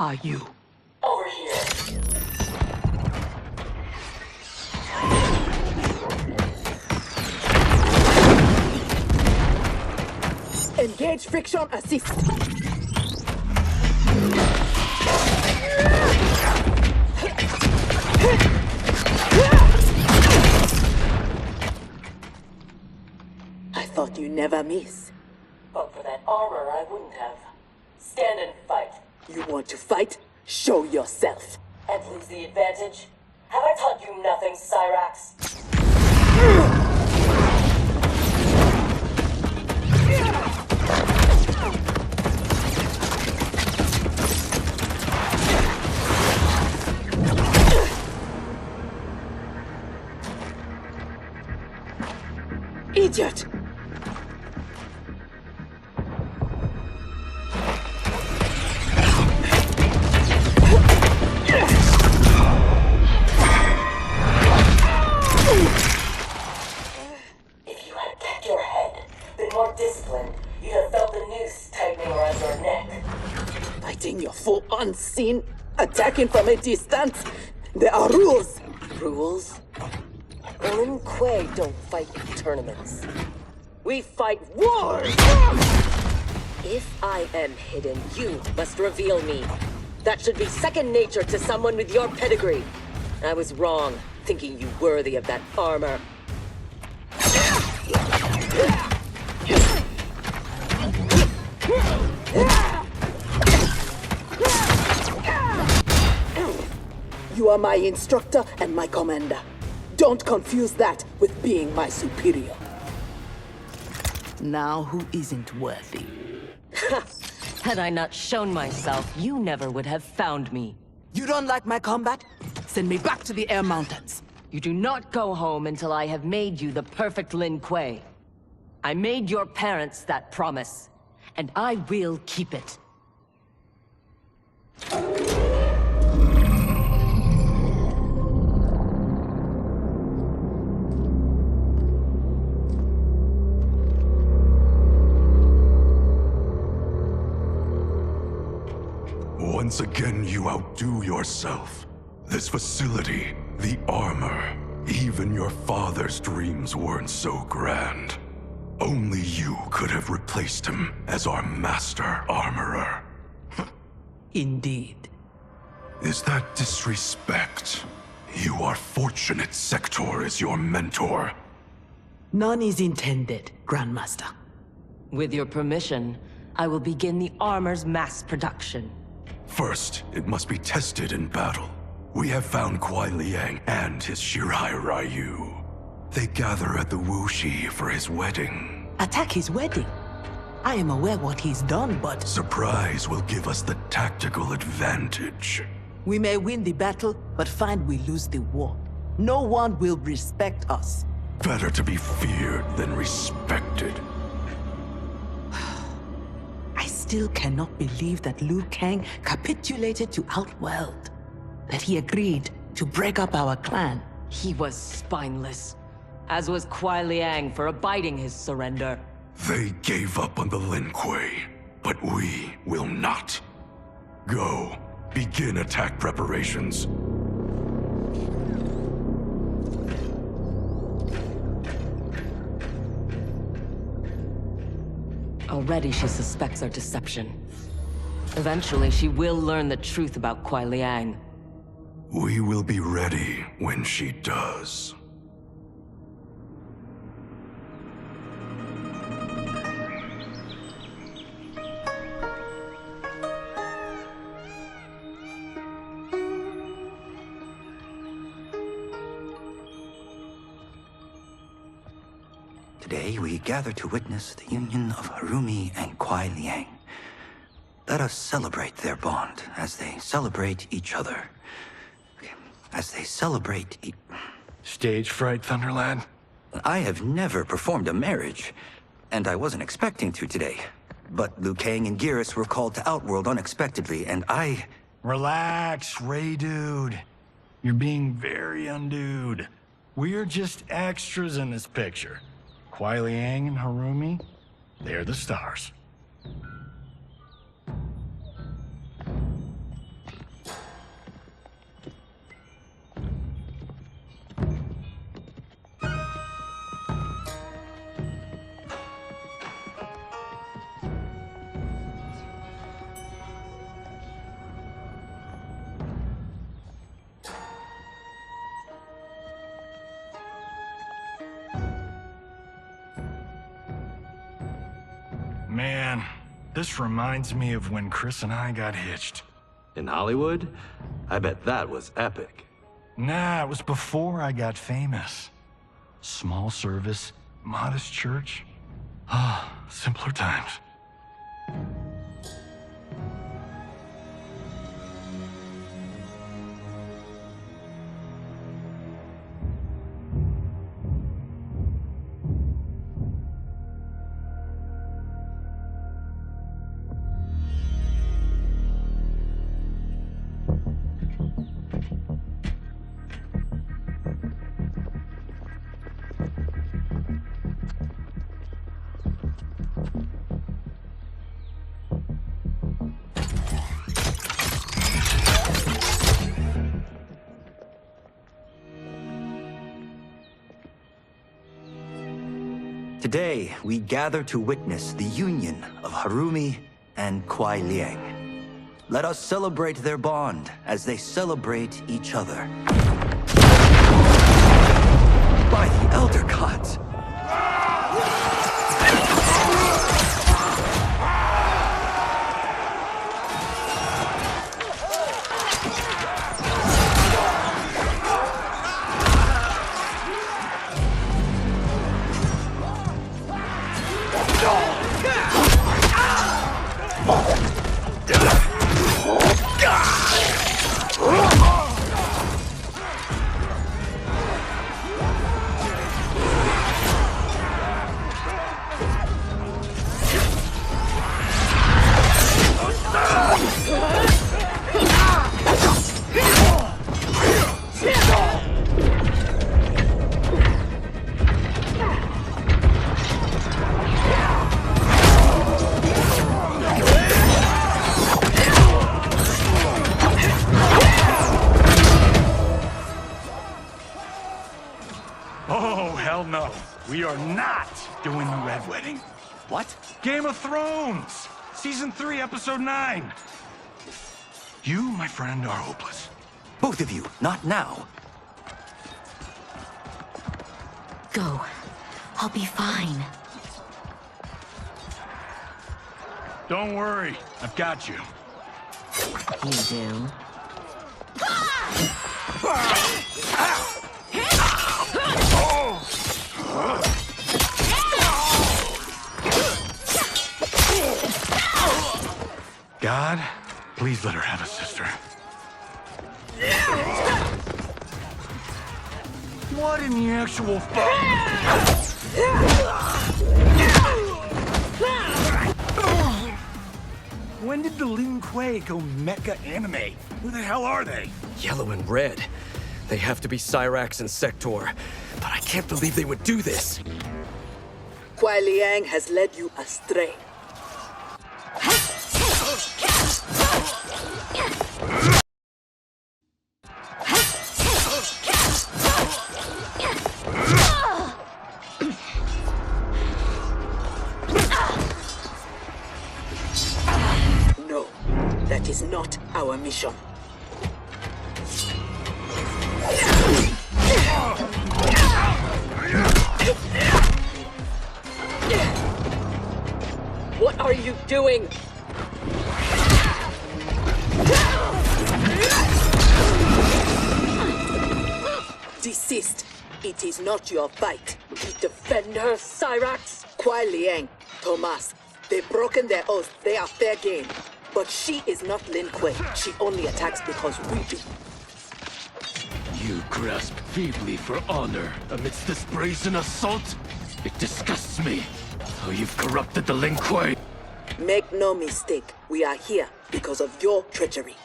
are you? Over here. Engage friction assist. I thought you never miss. But for that armor, I wouldn't have. Stand and fight. You want to fight? Show yourself. And lose the advantage? Have I taught you nothing, Cyrax? Idiot! If you had kept your head, been more disciplined, you'd have felt the noose tightening around your neck. Fighting your foe unseen, attacking from a distance. There are rules. Rules? Lin Kuei don't fight in tournaments. We fight wars! If I am hidden, you must reveal me. That should be second nature to someone with your pedigree. I was wrong, thinking you worthy of that armor. You are my instructor and my commander. Don't confuse that with being my superior. Now who isn't worthy? Had I not shown myself, you never would have found me. You don't like my combat? Send me back to the Air Mountains. You do not go home until I have made you the perfect Lin Kuei. I made your parents that promise, and I will keep it. Once again, you outdo yourself. This facility, the armor, even your father's dreams weren't so grand. Only you could have replaced him as our master armorer. Indeed. Is that disrespect? You are fortunate Sector is your mentor. None is intended, Grandmaster. With your permission, I will begin the armor's mass production. First, it must be tested in battle. We have found Kuai Liang and his Shirai Ryu. They gather at the Wuxi for his wedding. Attack his wedding? I am aware what he's done, but... Surprise will give us the tactical advantage. We may win the battle, but find we lose the war. No one will respect us. Better to be feared than respected. I still cannot believe that Liu Kang capitulated to Outworld. That he agreed to break up our clan. He was spineless, as was Kuai Liang for abiding his surrender. They gave up on the Lin Kuei, but we will not. Go, begin attack preparations. Already she suspects our deception. Eventually she will learn the truth about Kuai Liang. We will be ready when she does. Today we gather to witness the union of Harumi and Kuai Liang. Let us celebrate their bond as they celebrate each other. As they celebrate Stage fright, Thunderlad? I have never performed a marriage, and I wasn't expecting to today. But Liu Kang and Geras were called to Outworld unexpectedly, and I... Relax, Ray Dude. You're being very undude. We're just extras in this picture. Kuai Liang and Harumi, they're the stars. Man, this reminds me of when Chris and I got hitched. In Hollywood? I bet that was epic. Nah, it was before I got famous. Small service, modest church. Ah, simpler times. Today, we gather to witness the union of Harumi and Kuai Liang. Let us celebrate their bond as they celebrate each other. By the Elder Gods! Oh, hell no. We are not doing the Red Wedding. What? Game of Thrones! Season 3, Episode 9. You, my friend, are hopeless. Both of you, not now. Go. I'll be fine. Don't worry, I've got you. You do? God, please let her have a sister. What in the actual fuck? When did the Lin Kuei go mecha anime? Who the hell are they? Yellow and red. They have to be Cyrax and Sector. But I can't believe they would do this. Kuai Liang has led you astray. No, that is not our mission. What are you doing? Desist. It is not your fight. We defend her, Cyrax. Kuai Liang, Thomas. They've broken their oath. They are fair game. But she is not Lin Kuei. She only attacks because we do. You grasp feebly for honor amidst this brazen assault? It disgusts me how you've corrupted the Lin Kuei. Make no mistake. We are here because of your treachery.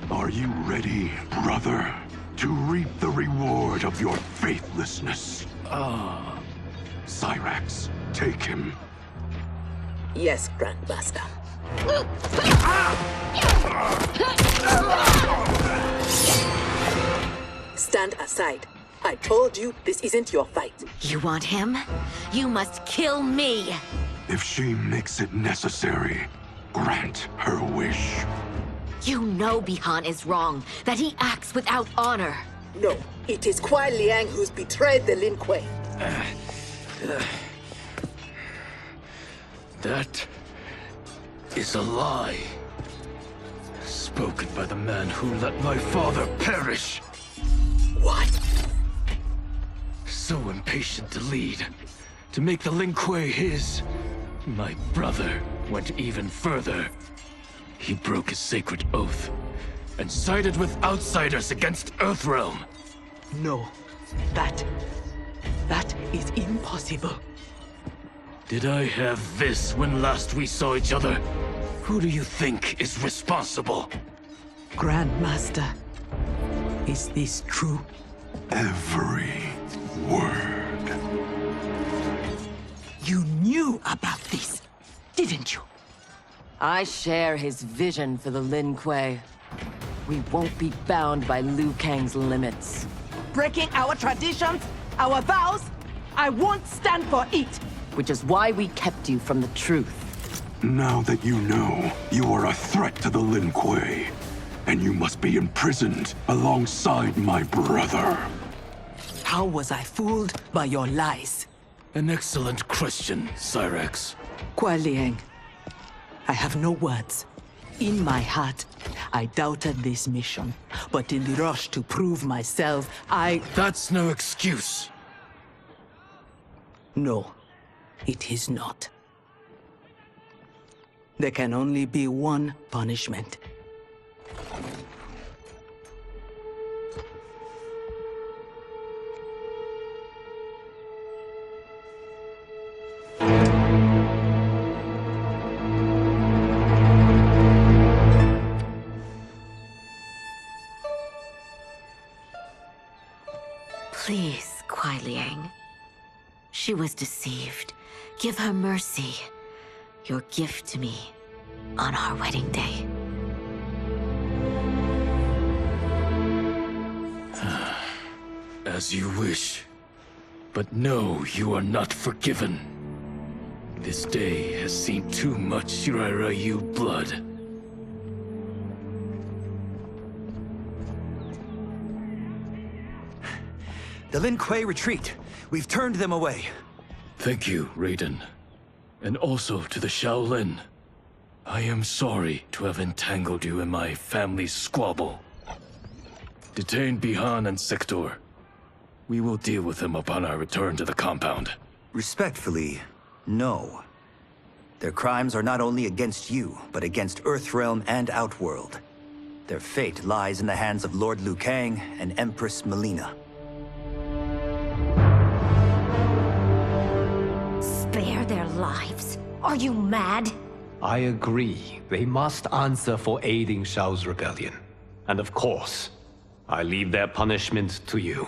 Are you ready, brother, to reap the reward of your faithlessness? Cyrax, take him. Yes, Grandmaster. Stand aside. I told you this isn't your fight. You want him? You must kill me! If she makes it necessary, grant her wish. You know Bihan is wrong, that he acts without honor. No, it is Kuai Liang who's betrayed the Lin Kuei. That is a lie. Spoken by the man who let my father perish. What? So impatient to lead, to make the Lin Kuei his. My brother went even further. He broke his sacred oath and sided with outsiders against Earthrealm. No. That is impossible. Did I have this when last we saw each other? Who do you think is responsible? Grandmaster, is this true? Every word. You knew about this, didn't you? I share his vision for the Lin Kuei. We won't be bound by Liu Kang's limits. Breaking our traditions, our vows, I won't stand for it. Which is why we kept you from the truth. Now that you know, you are a threat to the Lin Kuei, and you must be imprisoned alongside my brother. How was I fooled by your lies? An excellent question, Cyrax. Kuai Liang, I have no words. In my heart, I doubted this mission, but in the rush to prove myself, That's no excuse. No, it is not. There can only be one punishment. Please, Kuai Liang. She was deceived. Give her mercy. Your gift to me on our wedding day. As you wish. But no, you are not forgiven. This day has seen too much Shirai Ryu blood. The Lin Kuei retreat. We've turned them away. Thank you, Raiden. And also to the Shaolin. I am sorry to have entangled you in my family's squabble. Detain Bihan and Sector. We will deal with them upon our return to the compound. Respectfully, no. Their crimes are not only against you, but against Earthrealm and Outworld. Their fate lies in the hands of Lord Liu Kang and Empress Melina. Spare their lives? Are you mad? I agree. They must answer for aiding Shao's rebellion. And of course, I leave their punishment to you.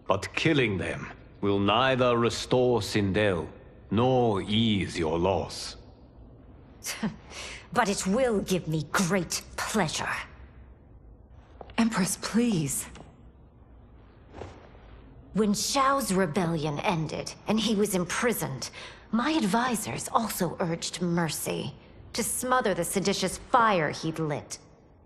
But killing them will neither restore Sindel, nor ease your loss. But it will give me great pleasure. Empress, please. When Shao's rebellion ended, and he was imprisoned, my advisors also urged mercy, to smother the seditious fire he'd lit.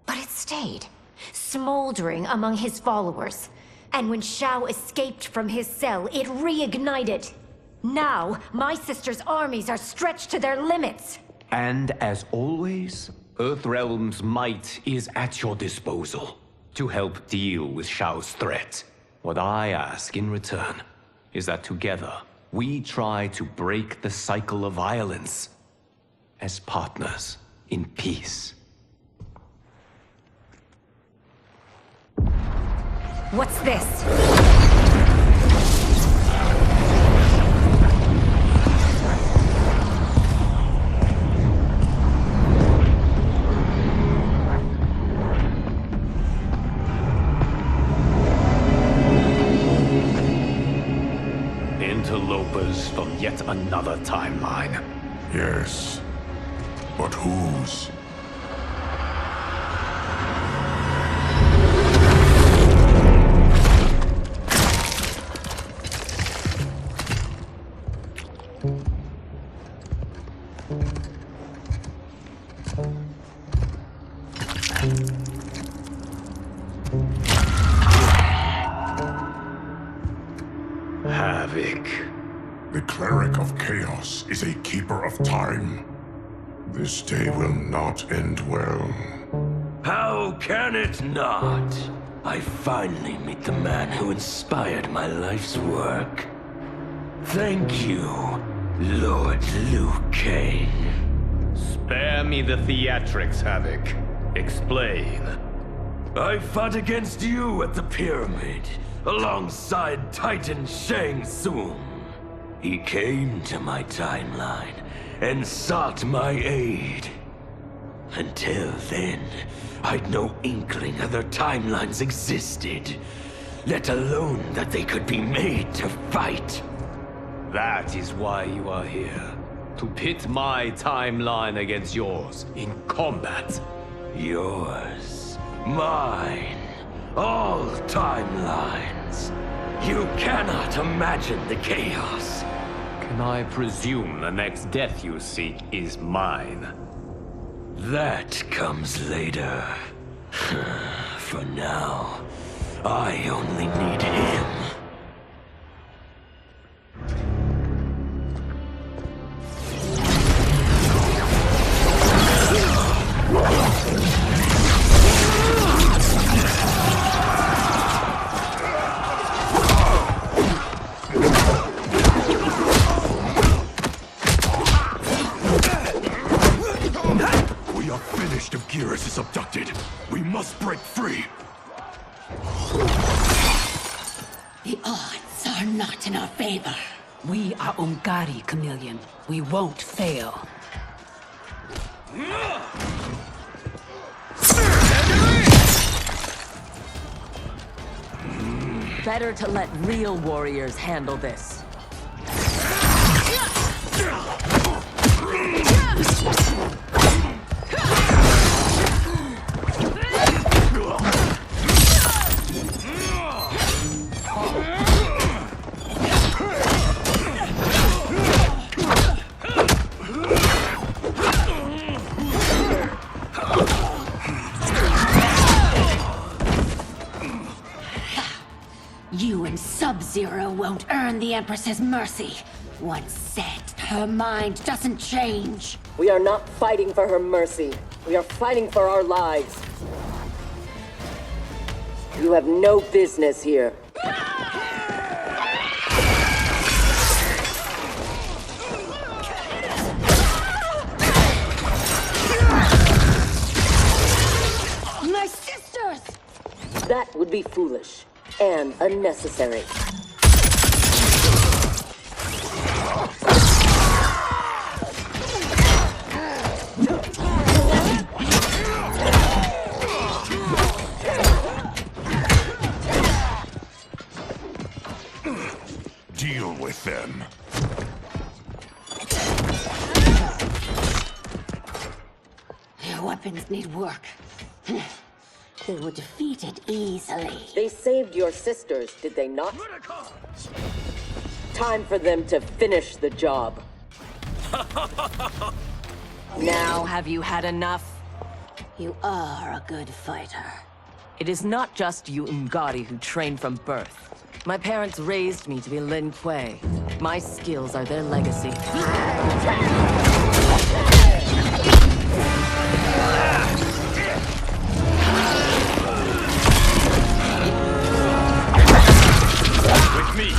But it stayed, smoldering among his followers. And when Shao escaped from his cell, it reignited. Now, my sister's armies are stretched to their limits. And as always, Earthrealm's might is at your disposal to help deal with Shao's threat. What I ask in return is that together, we try to break the cycle of violence as partners in peace. What's this? Interlopers from yet another timeline. Yes. But whose? Havoc. The cleric of chaos is a keeper of time. This day will not end well. How can it not? I finally meet the man who inspired my life's work. Thank you, Lord Liu Kang. Spare me the theatrics, Havoc. Explain. I fought against you at the pyramid, alongside Titan Shang Tsung. He came to my timeline and sought my aid. Until then, I'd no inkling other timelines existed, let alone that they could be made to fight. That is why you are here. To pit my timeline against yours in combat. Yours, mine, all timelines. You cannot imagine the chaos. Can I presume the next death you seek is mine? That comes later. For now, I only need him. If Geras is abducted, we must break free. The odds are not in our favor. We are Ungari, Chameleon. We won't fail. Better to let real warriors handle this. You and Sub-Zero won't earn the Empress's mercy. Once set, her mind doesn't change. We are not fighting for her mercy. We are fighting for our lives. You have no business here. My sisters! That would be foolish and unnecessary. Deal with them. Their weapons need work. They were defeated easily. They saved your sisters, did they not? Time for them to finish the job. Now have you had enough? You are a good fighter. It is not just you Ungari who train from birth. My parents raised me to be Lin Kuei. My skills are their legacy. With me!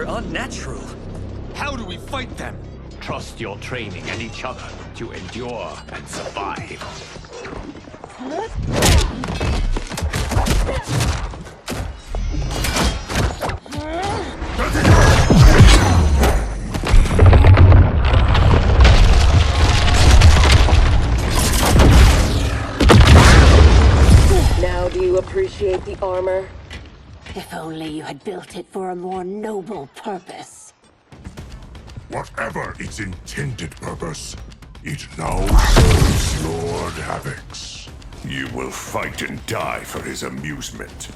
Unnatural. How do we fight them? Trust your training and each other to endure and survive. Now do you appreciate the armor? If only you had built it for a more noble purpose. Whatever its intended purpose, it now serves You will fight and die for his amusement.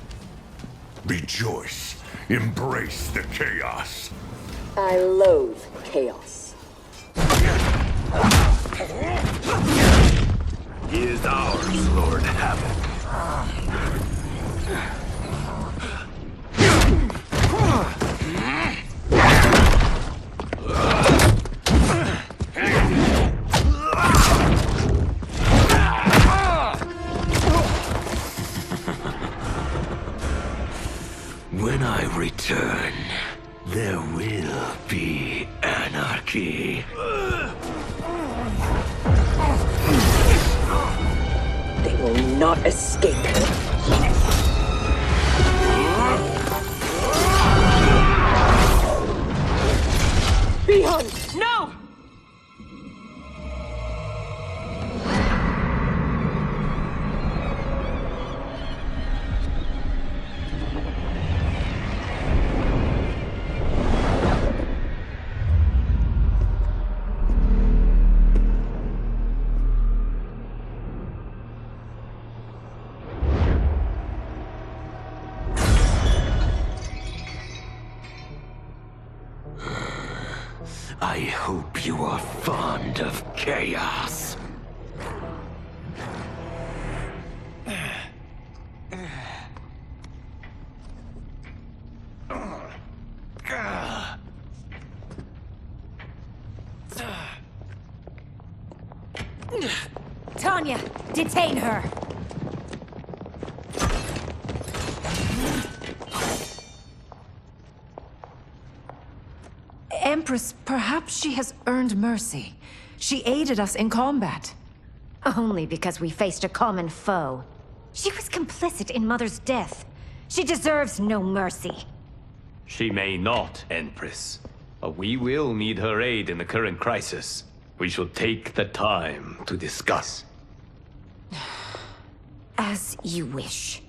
Rejoice. Embrace the chaos. I loathe chaos. He is ours, Lord Havoc. When I return, there will be anarchy. They will not escape. Beyond! No! I hope you are fond of chaos. Tanya, detain her! Empress, perhaps she has earned mercy. She aided us in combat. Only because we faced a common foe. She was complicit in Mother's death. She deserves no mercy. She may not, Empress. But we will need her aid in the current crisis. We shall take the time to discuss. As you wish.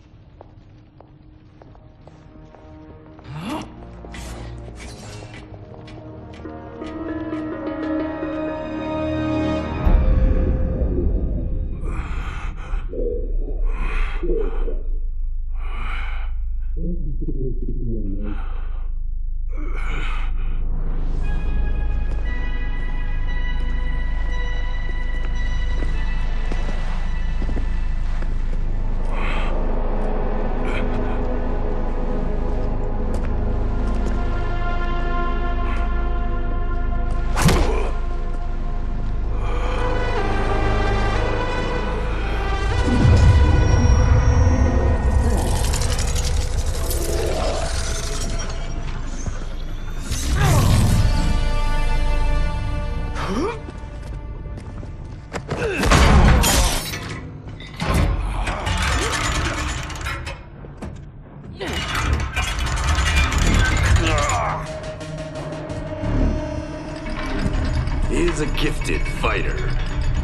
He is a gifted fighter.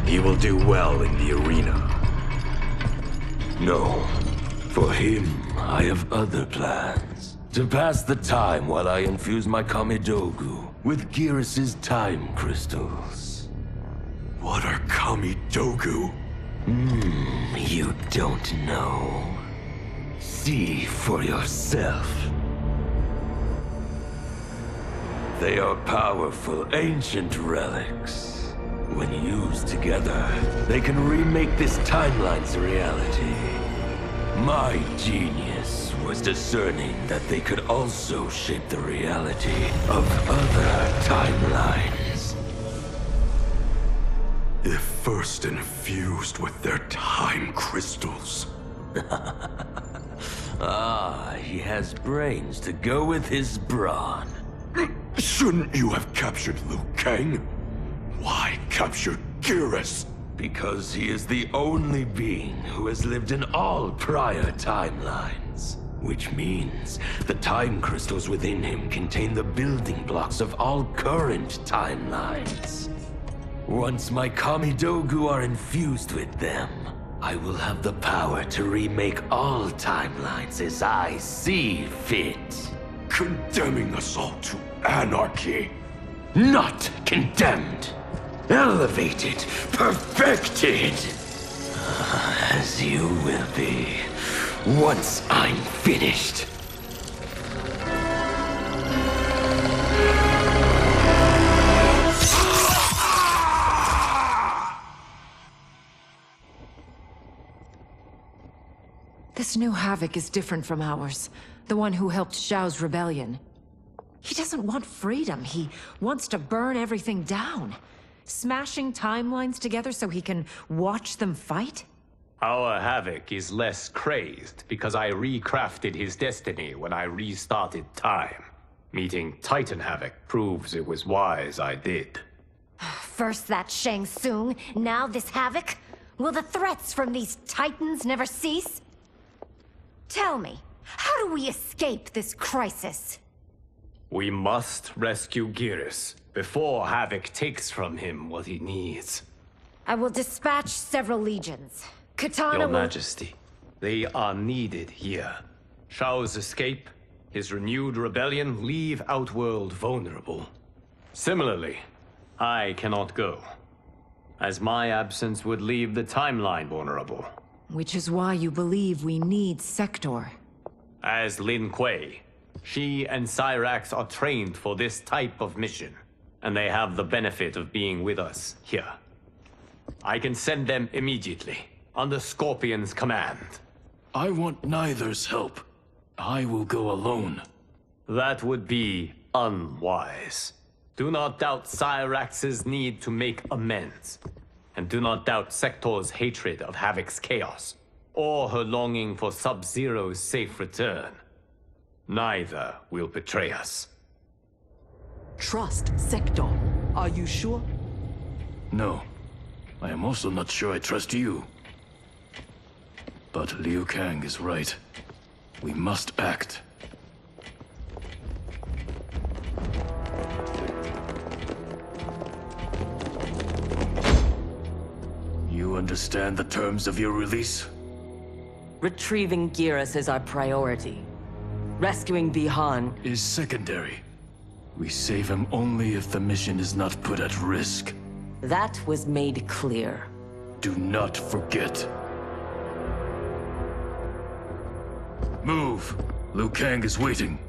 He will do well in the arena. No. For him, I have other plans. To pass the time while I infuse my Kamidogu with Gearus' time crystals. What are Kamidogu? You don't know. See for yourself. They are powerful, ancient relics. When used together, they can remake this timeline's reality. My genius was discerning that they could also shape the reality of other timelines. If first infused with their time crystals. He has brains to go with his brawn. Shouldn't you have captured Liu Kang? Why capture Gearus? Because he is the only being who has lived in all prior timelines. Which means the time crystals within him contain the building blocks of all current timelines. Once my Kamidogu are infused with them, I will have the power to remake all timelines as I see fit. Condemning us all to anarchy. Not condemned. Elevated. Perfected. as you will be, once I'm finished. This new Havoc is different from ours. The one who helped Xiao's rebellion. He doesn't want freedom. He wants to burn everything down. Smashing timelines together so he can watch them fight? Our Havoc is less crazed because I recrafted his destiny when I restarted time. Meeting Titan Havoc proves it was wise I did. First that Shang Tsung, now this Havoc? Will the threats from these Titans never cease? Tell me, how do we escape this crisis? We must rescue Geras before Havoc takes from him what he needs. I will dispatch several legions. Katana Your will... Majesty, they are needed here. Shao's escape, his renewed rebellion leave Outworld vulnerable. Similarly, I cannot go, as my absence would leave the timeline vulnerable. Which is why you believe we need Sector. As Lin Kuei, she and Cyrax are trained for this type of mission, and they have the benefit of being with us here. I can send them immediately, under Scorpion's command. I want neither's help. I will go alone. That would be unwise. Do not doubt Cyrax's need to make amends. And do not doubt Sector's hatred of Havoc's chaos, or her longing for Sub-Zero's safe return. Neither will betray us. Trust Sector. Are you sure? No. I am also not sure I trust you. But Liu Kang is right. We must act. You understand the terms of your release? Retrieving Geras is our priority. Rescuing Bihan is secondary. We save him only if the mission is not put at risk. That was made clear. Do not forget. Move! Liu Kang is waiting.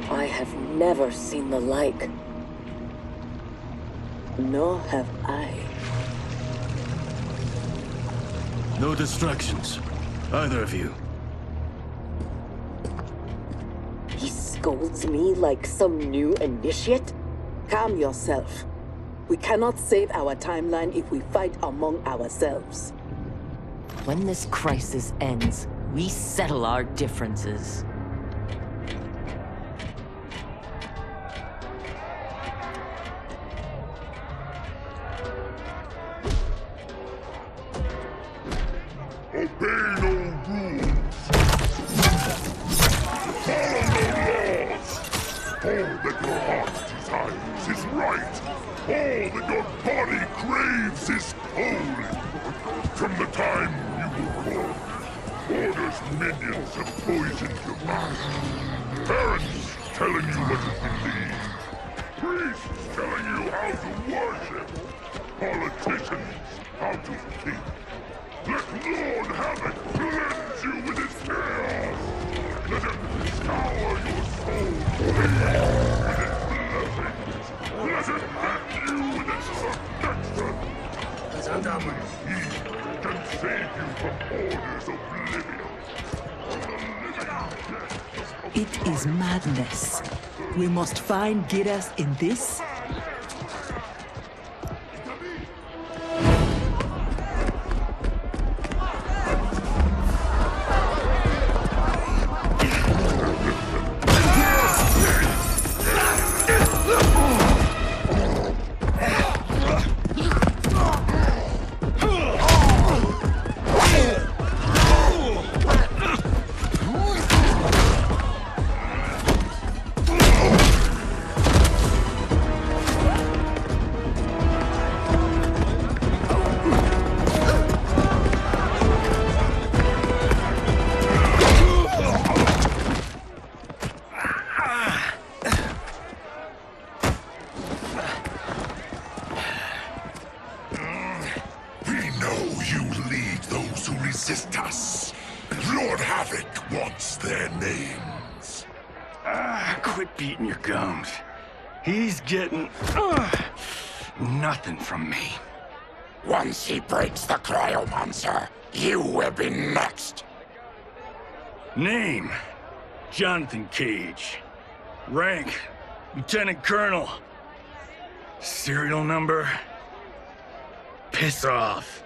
I have never seen the like. Nor have I. No distractions. Either of you. He scolds me like some new initiate? Calm yourself. We cannot save our timeline if we fight among ourselves. When this crisis ends, we settle our differences. Obey no rules. Follow no laws. All that your heart desires is right. All that your body craves is holy. From the time you were born, orders minions have poisoned your mind. Parents telling you what to believe. Priests telling you how to worship. Politicians how to think. Let Lord Havoc cleanse you with his chaos! Let him scour your soul with its blessings! Let him hand you with its protection! Only he can save you from orders oblivion! It is madness. We must find Geras in this. beating your gums. He's getting nothing from me. Once he breaks the cryomancer, you will be next. Name: Jonathan Cage. Rank: Lieutenant Colonel. Serial number: piss off.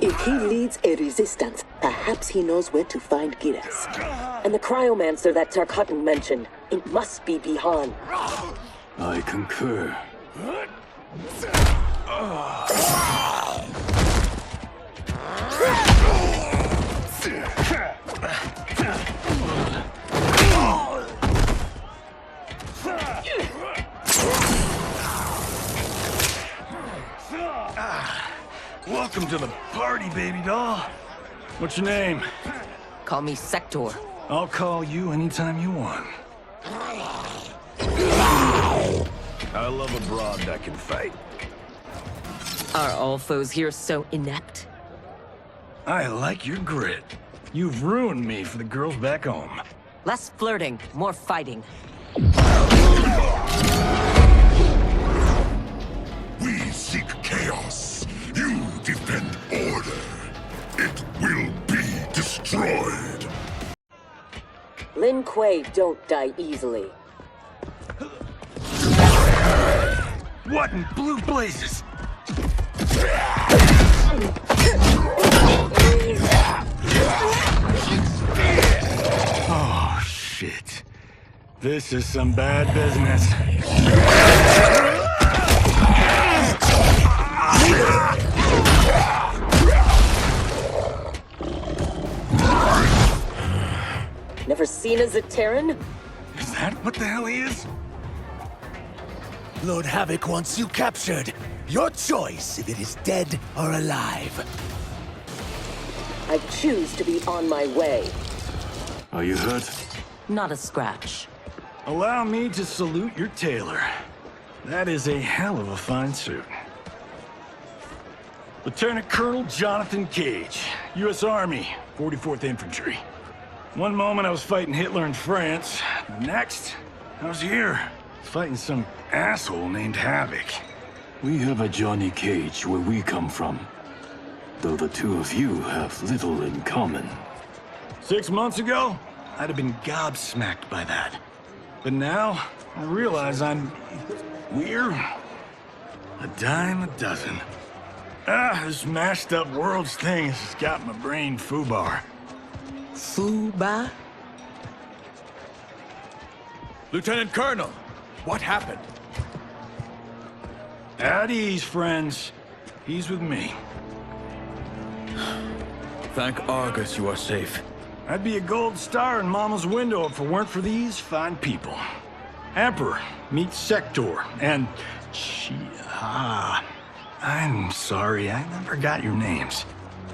If he leads a resistance, perhaps he knows where to find Giras. And the cryomancer that Tarkatan mentioned, it must be Bihan. I concur. Welcome to the party, baby doll. What's your name? Call me Sector. I'll call you anytime you want. I love a broad that can fight. Are all foes here so inept? I like your grit. You've ruined me for the girls back home. Less flirting, more fighting. We seek chaos. You defend order. It will be destroyed. Lin Kuei don't die easily. What in blue blazes? Oh, shit. This is some bad business. Never seen as a Terran? Is that what the hell he is? Lord Havoc wants you captured. Your choice if it is dead or alive. I choose to be on my way. Are you hurt? Not a scratch. Allow me to salute your tailor. That is a hell of a fine suit. Lieutenant Colonel Jonathan Cage, U.S. Army, 44th Infantry. One moment I was fighting Hitler in France. The next, I was here, fighting some asshole named Havoc. We have a Johnny Cage where we come from. Though the two of you have little in common. 6 months ago, I'd have been gobsmacked by that. But now, I realize I'm weird. A dime a dozen. This mashed up worlds thing has got my brain foobar. Fuba? Lieutenant Colonel, what happened? At ease, friends. He's with me. Thank Argus you are safe. I'd be a gold star in Mama's window if it weren't for these fine people. Emperor, meet Sector, and... I'm sorry, I never got your names.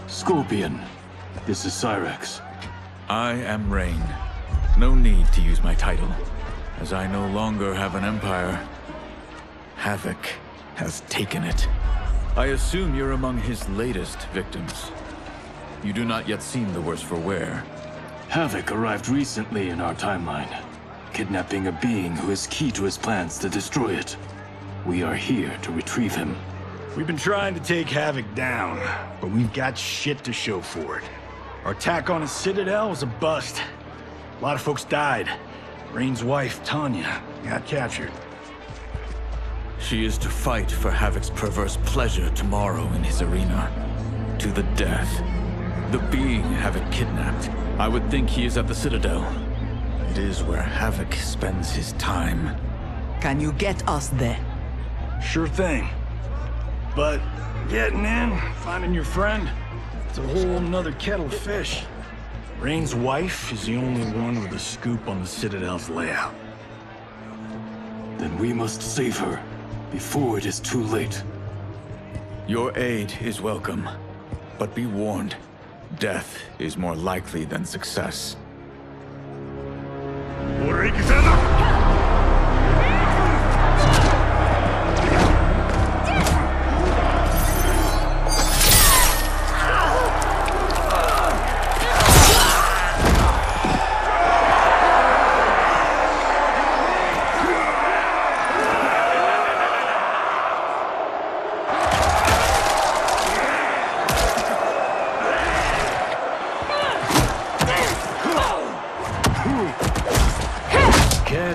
Scorpion, this is Cyrax. I am Rain. No need to use my title, as I no longer have an empire. Havoc has taken it. I assume you're among his latest victims. You do not yet seem the worse for wear. Havoc arrived recently in our timeline, kidnapping a being who is key to his plans to destroy it. We are here to retrieve him. We've been trying to take Havoc down, but we've got shit to show for it. Our attack on his citadel was a bust. A lot of folks died. Rain's wife, Tanya, got captured. She is to fight for Havoc's perverse pleasure tomorrow in his arena. To the death. The being Havoc kidnapped. I would think he is at the Citadel. It is where Havoc spends his time. Can you get us there? Sure thing. But getting in, finding your friend, it's a whole nother kettle of fish. Rain's wife is the only one with a scoop on the Citadel's layout. Then we must save her, before it is too late. Your aid is welcome, but be warned. Death is more likely than success.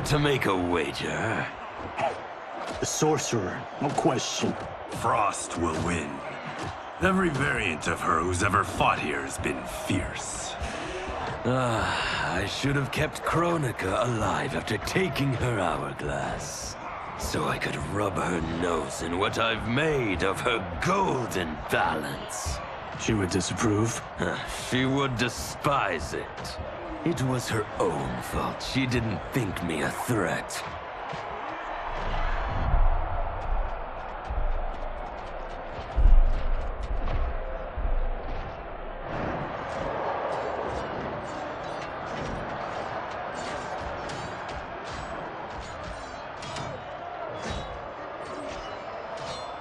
to make a wager? The sorcerer, no question. Frost will win. Every variant of her who's ever fought here has been fierce. I should have kept Kronika alive after taking her hourglass. So I could rub her nose in what I've made of her golden balance. She would disapprove? She would despise it. It was her own fault. She didn't think me a threat.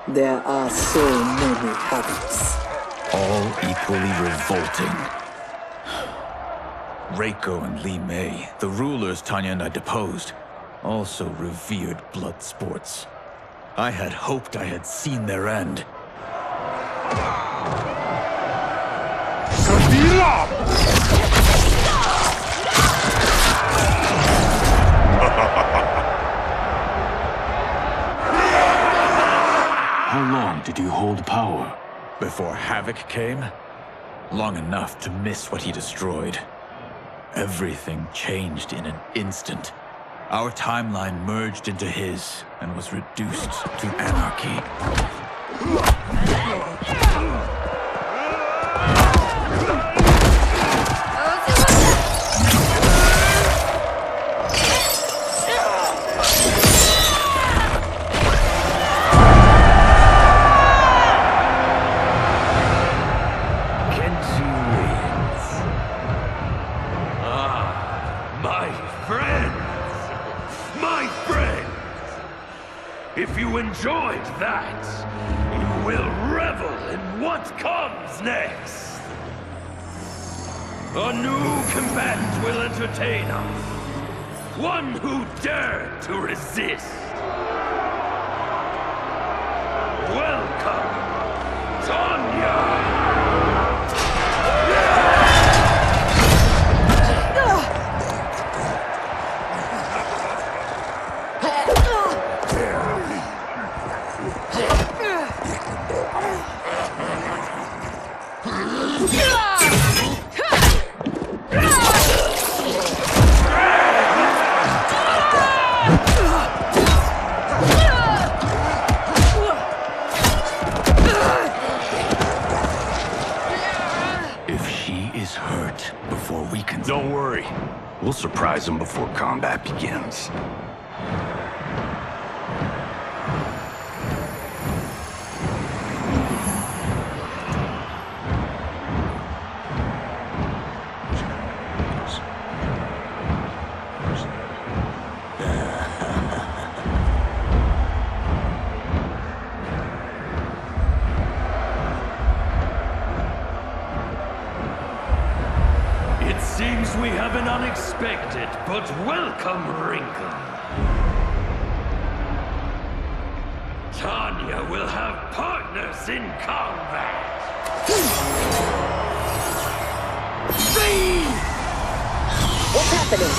There are so many habits. All equally revolting. Reiko and Li Mei, the rulers Tanya and I deposed, also revered blood sports. I had hoped I had seen their end. How long did you hold power? Before Havoc came? Long enough to miss what he destroyed. Everything changed in an instant. Our timeline merged into his and was reduced to anarchy. If you enjoyed that, you will revel in what comes next. A new combatant will entertain us. One who dared to resist. Welcome, Tanya! Don't worry. We'll surprise them before combat begins. Seems we have an unexpected but welcome wrinkle. Tanya will have partners in combat. What's happening?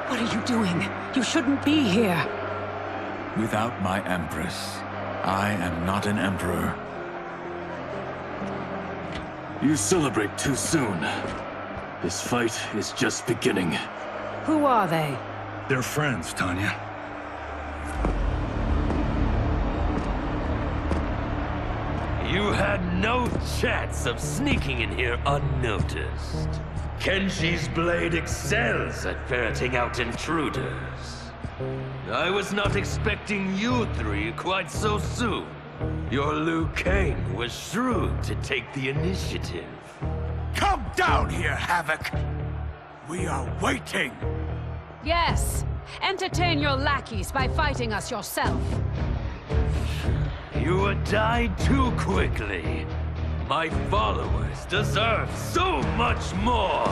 What are you doing? You shouldn't be here. Without my Empress, I am not an Emperor. You celebrate too soon. This fight is just beginning. Who are they? They're friends, Tanya. You had no chance of sneaking in here unnoticed. Kenshi's blade excels at ferreting out intruders. I was not expecting you three quite so soon. Your Liu Kang was shrewd to take the initiative. Come down here, Havoc! We are waiting! Yes! Entertain your lackeys by fighting us yourself. You would die too quickly. My followers deserve so much more!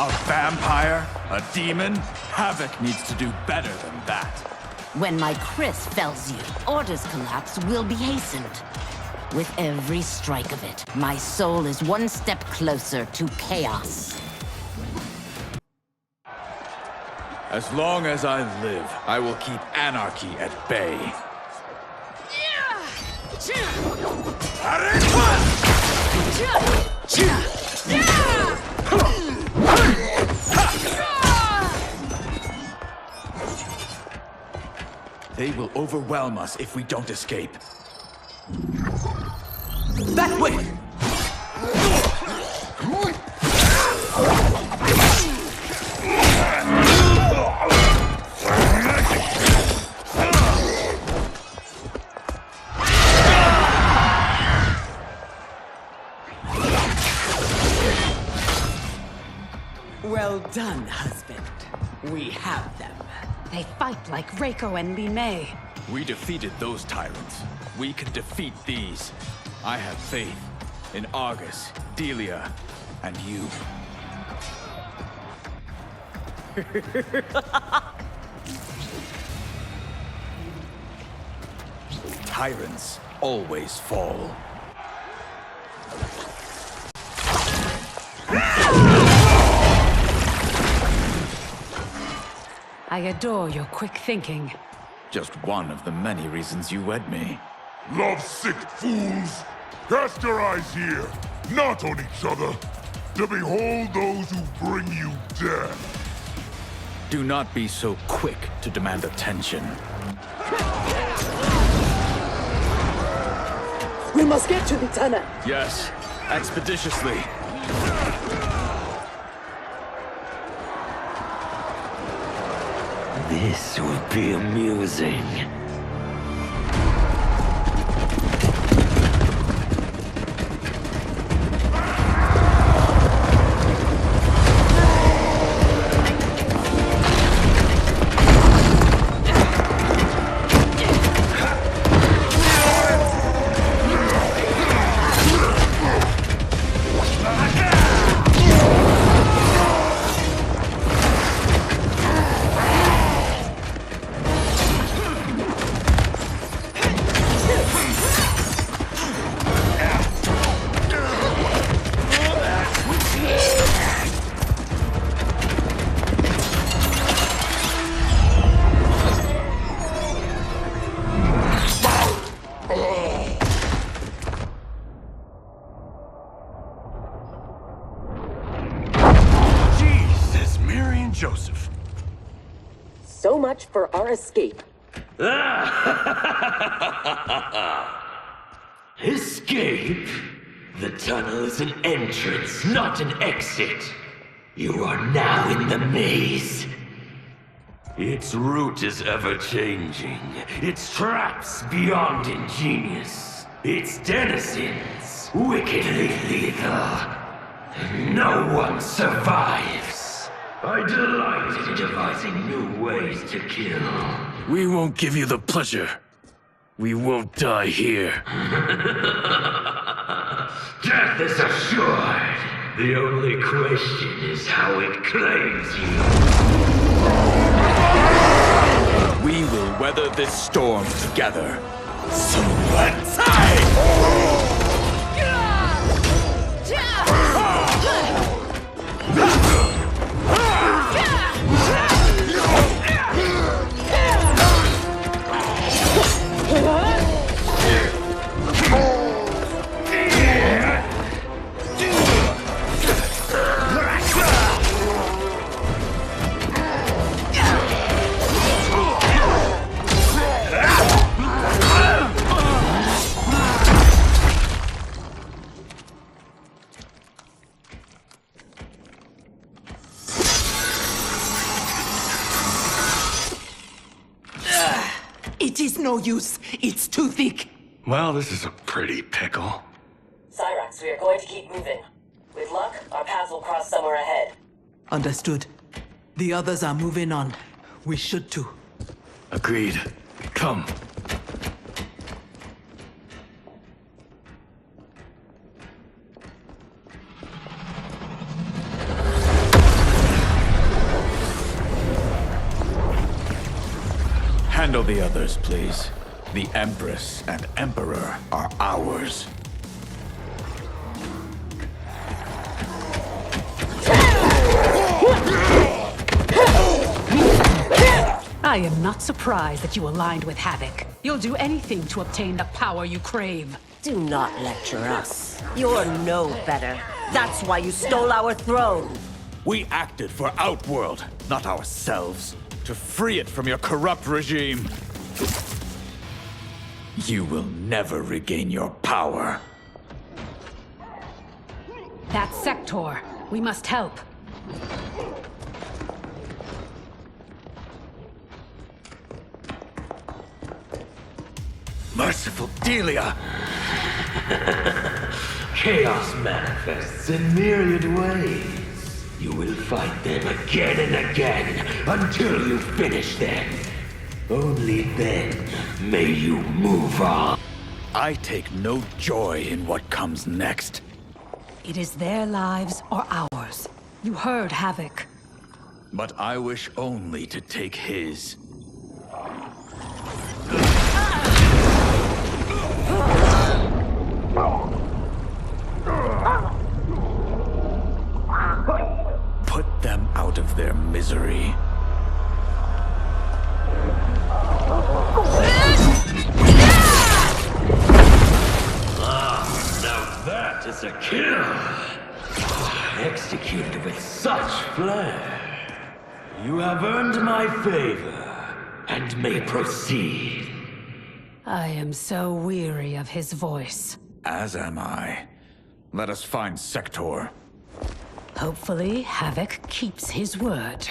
A vampire? A demon? Havoc needs to do better than that. When my Chris fells you, Order's collapse will be hastened. With every strike of it, my soul is one step closer to chaos. As long as I live, I will keep anarchy at bay. They will overwhelm us if we don't escape. That way! Well done, husband. We have them. They fight like Reiko and Li Mei. We defeated those tyrants. We can defeat these. I have faith in Argus, Delia, and you. Tyrants always fall. I adore your quick thinking. Just one of the many reasons you wed me. Love-sick fools! Cast your eyes here, not on each other, to behold those who bring you death. Do not be so quick to demand attention. We must get to the tunnel. Yes, expeditiously. This will be amusing. Joseph. So much for our escape. Escape? The tunnel is an entrance, not an exit. You are now in the maze. Its route is ever-changing. Its traps beyond ingenious. Its denizens wickedly lethal. No one survives. I delight in devising new ways to kill. We won't give you the pleasure. We won't die here. Death is assured. The only question is how it claims you. We will weather this storm together. So let's It is no use. It's too thick. Well, this is a pretty pickle. Cyrax, we are going to keep moving. With luck, our paths will cross somewhere ahead. Understood. The others are moving on. We should too. Agreed. Come. Handle the others, please. The Empress and Emperor are ours. I am not surprised that you aligned with Havoc. You'll do anything to obtain the power you crave. Do not lecture us. You're no better. That's why you stole our throne. We acted for Outworld, not ourselves, to free it from your corrupt regime. You will never regain your power. That Sector. We must help. Merciful Delia! Chaos manifests in myriad ways. You will fight them again and again until you finish them. Only then may you move on. I take no joy in what comes next. It is their lives or ours. You heard Havoc. But I wish only to take his. Put them out of their misery. Now that is a kill! Executed with such flair. You have earned my favor, and may proceed. I am so weary of his voice. As am I. Let us find Sector. Hopefully, Havoc keeps his word.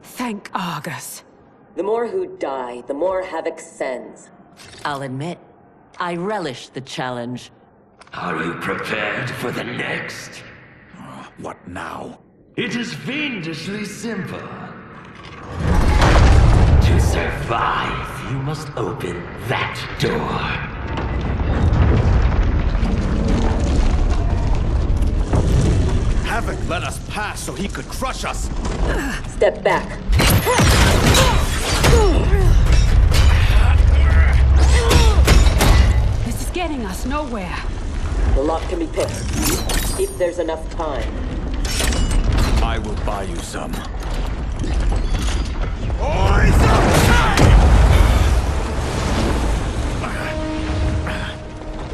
Thank Argus. The more who die, the more Havoc sends. I'll admit, I relish the challenge. Are you prepared for the next? What now? It is fiendishly simple. To survive, you must open that door. Havoc let us pass so he could crush us! Step back. This is getting us nowhere. The lock can be picked, if there's enough time. I will buy you some.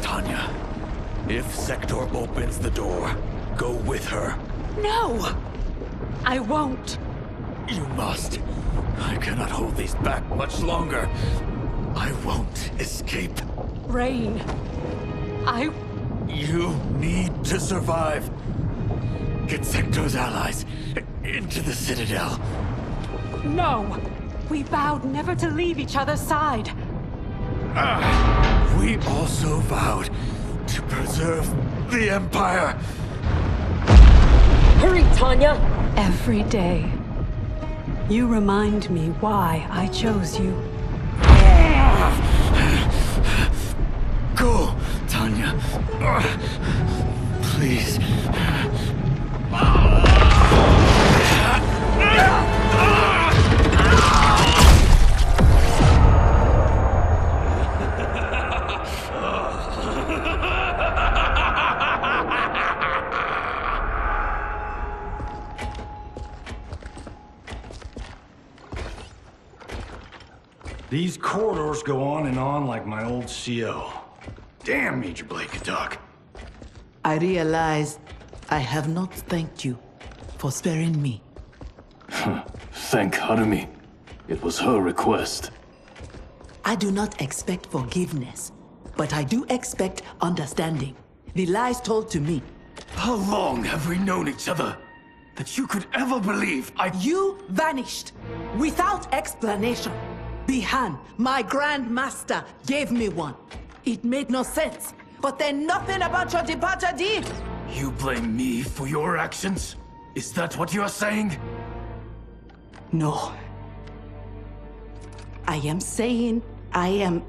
Tanya, if Sector opens the door, go with her. No! I won't. You must. I cannot hold these back much longer. I won't escape. Rain. You need to survive. Get Sector's allies into the Citadel. No! We vowed never to leave each other's side. We also vowed to preserve the Empire. Hurry, Tanya! Every day, you remind me why I chose you. Go, Tanya. Please. These corridors go on and on like my old CO. Damn, Major Blake could talk. I realize I have not thanked you for sparing me. Thank Harumi. It was her request. I do not expect forgiveness, but I do expect understanding. The lies told to me. How long have we known each other? That you could ever believe You vanished without explanation. Bihan, my Grand Master, gave me one. It made no sense, but then nothing about your departure did. You blame me for your actions? Is that what you're saying? No. I am saying I am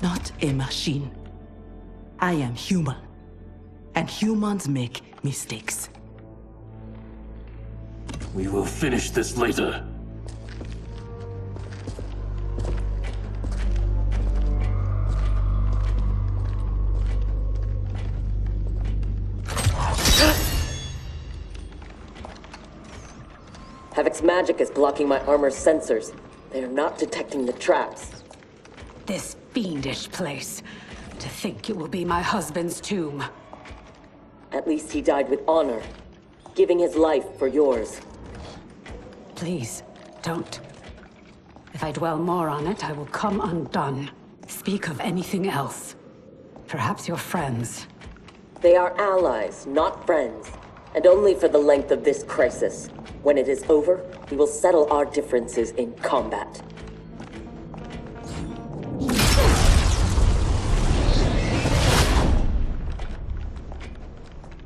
not a machine. I am human. And humans make mistakes. We will finish this later. Havoc's magic is blocking my armor's sensors. They are not detecting the traps. This fiendish place. To think it will be my husband's tomb. At least he died with honor, giving his life for yours. Please, don't. If I dwell more on it, I will come undone. Speak of anything else. Perhaps your friends. They are allies, not friends. And only for the length of this crisis. When it is over, we will settle our differences in combat.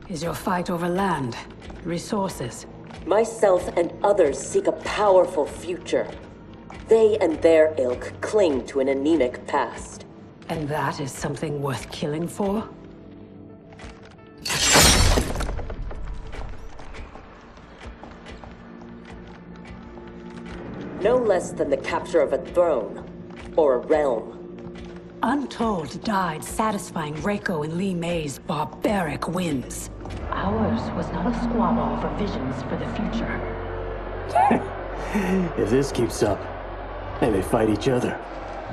Is your fight over land, resources? Myself and others seek a powerful future. They and their ilk cling to an anemic past. And that is something worth killing for? No less than the capture of a throne, or a realm. Untold died satisfying Reiko and Li Mei's barbaric whims. Ours was not a squabble over visions for the future. If this keeps up, they may fight each other.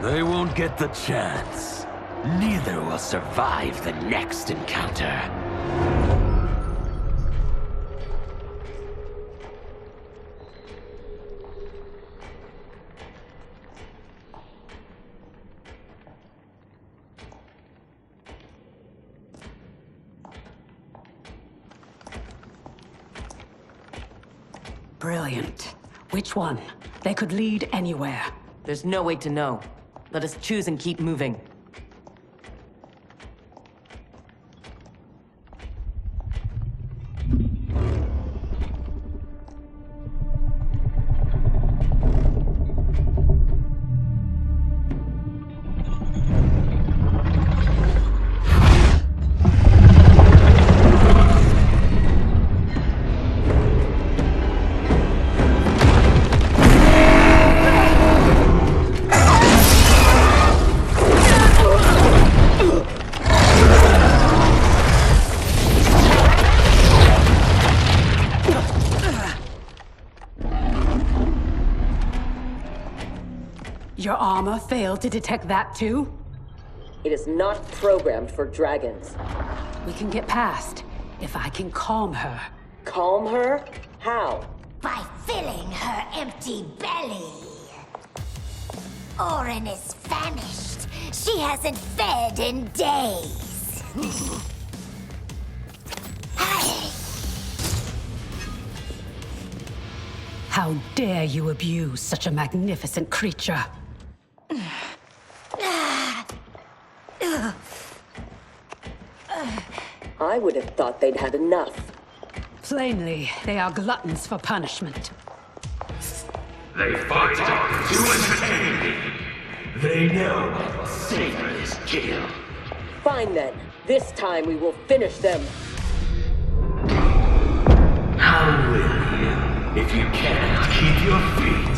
They won't get the chance. Neither will survive the next encounter. Brilliant. Which one? They could lead anywhere. There's no way to know. Let us choose and keep moving. Your armor failed to detect that too? It is not programmed for dragons. We can get past, if I can calm her. Calm her? How? By filling her empty belly. Orin is famished. She hasn't fed in days. How dare you abuse such a magnificent creature? I would have thought they'd had enough. Plainly, they are gluttons for punishment. They fight to entertain me. They know what savor is kill. Fine then. This time we will finish them. How will you, if you cannot keep your feet?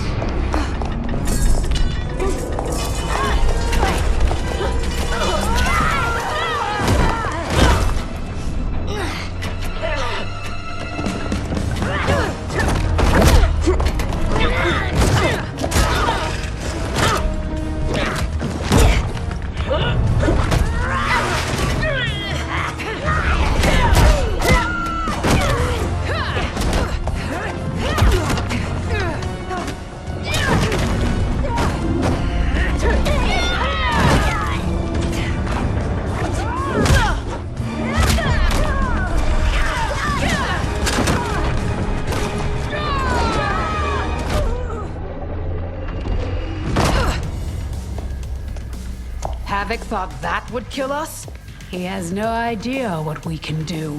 Havoc thought that would kill us? He has no idea what we can do.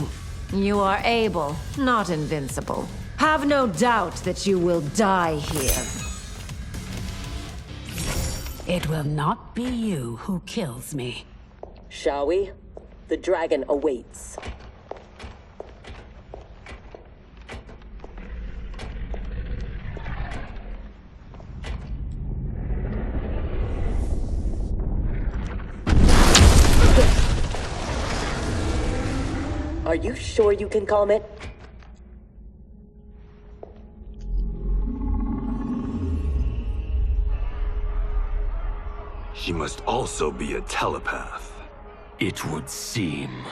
You are able, not invincible. Have no doubt that you will die here. It will not be you who kills me. Shall we? The dragon awaits. you sure you can calm it? She must also be a telepath. It would seem.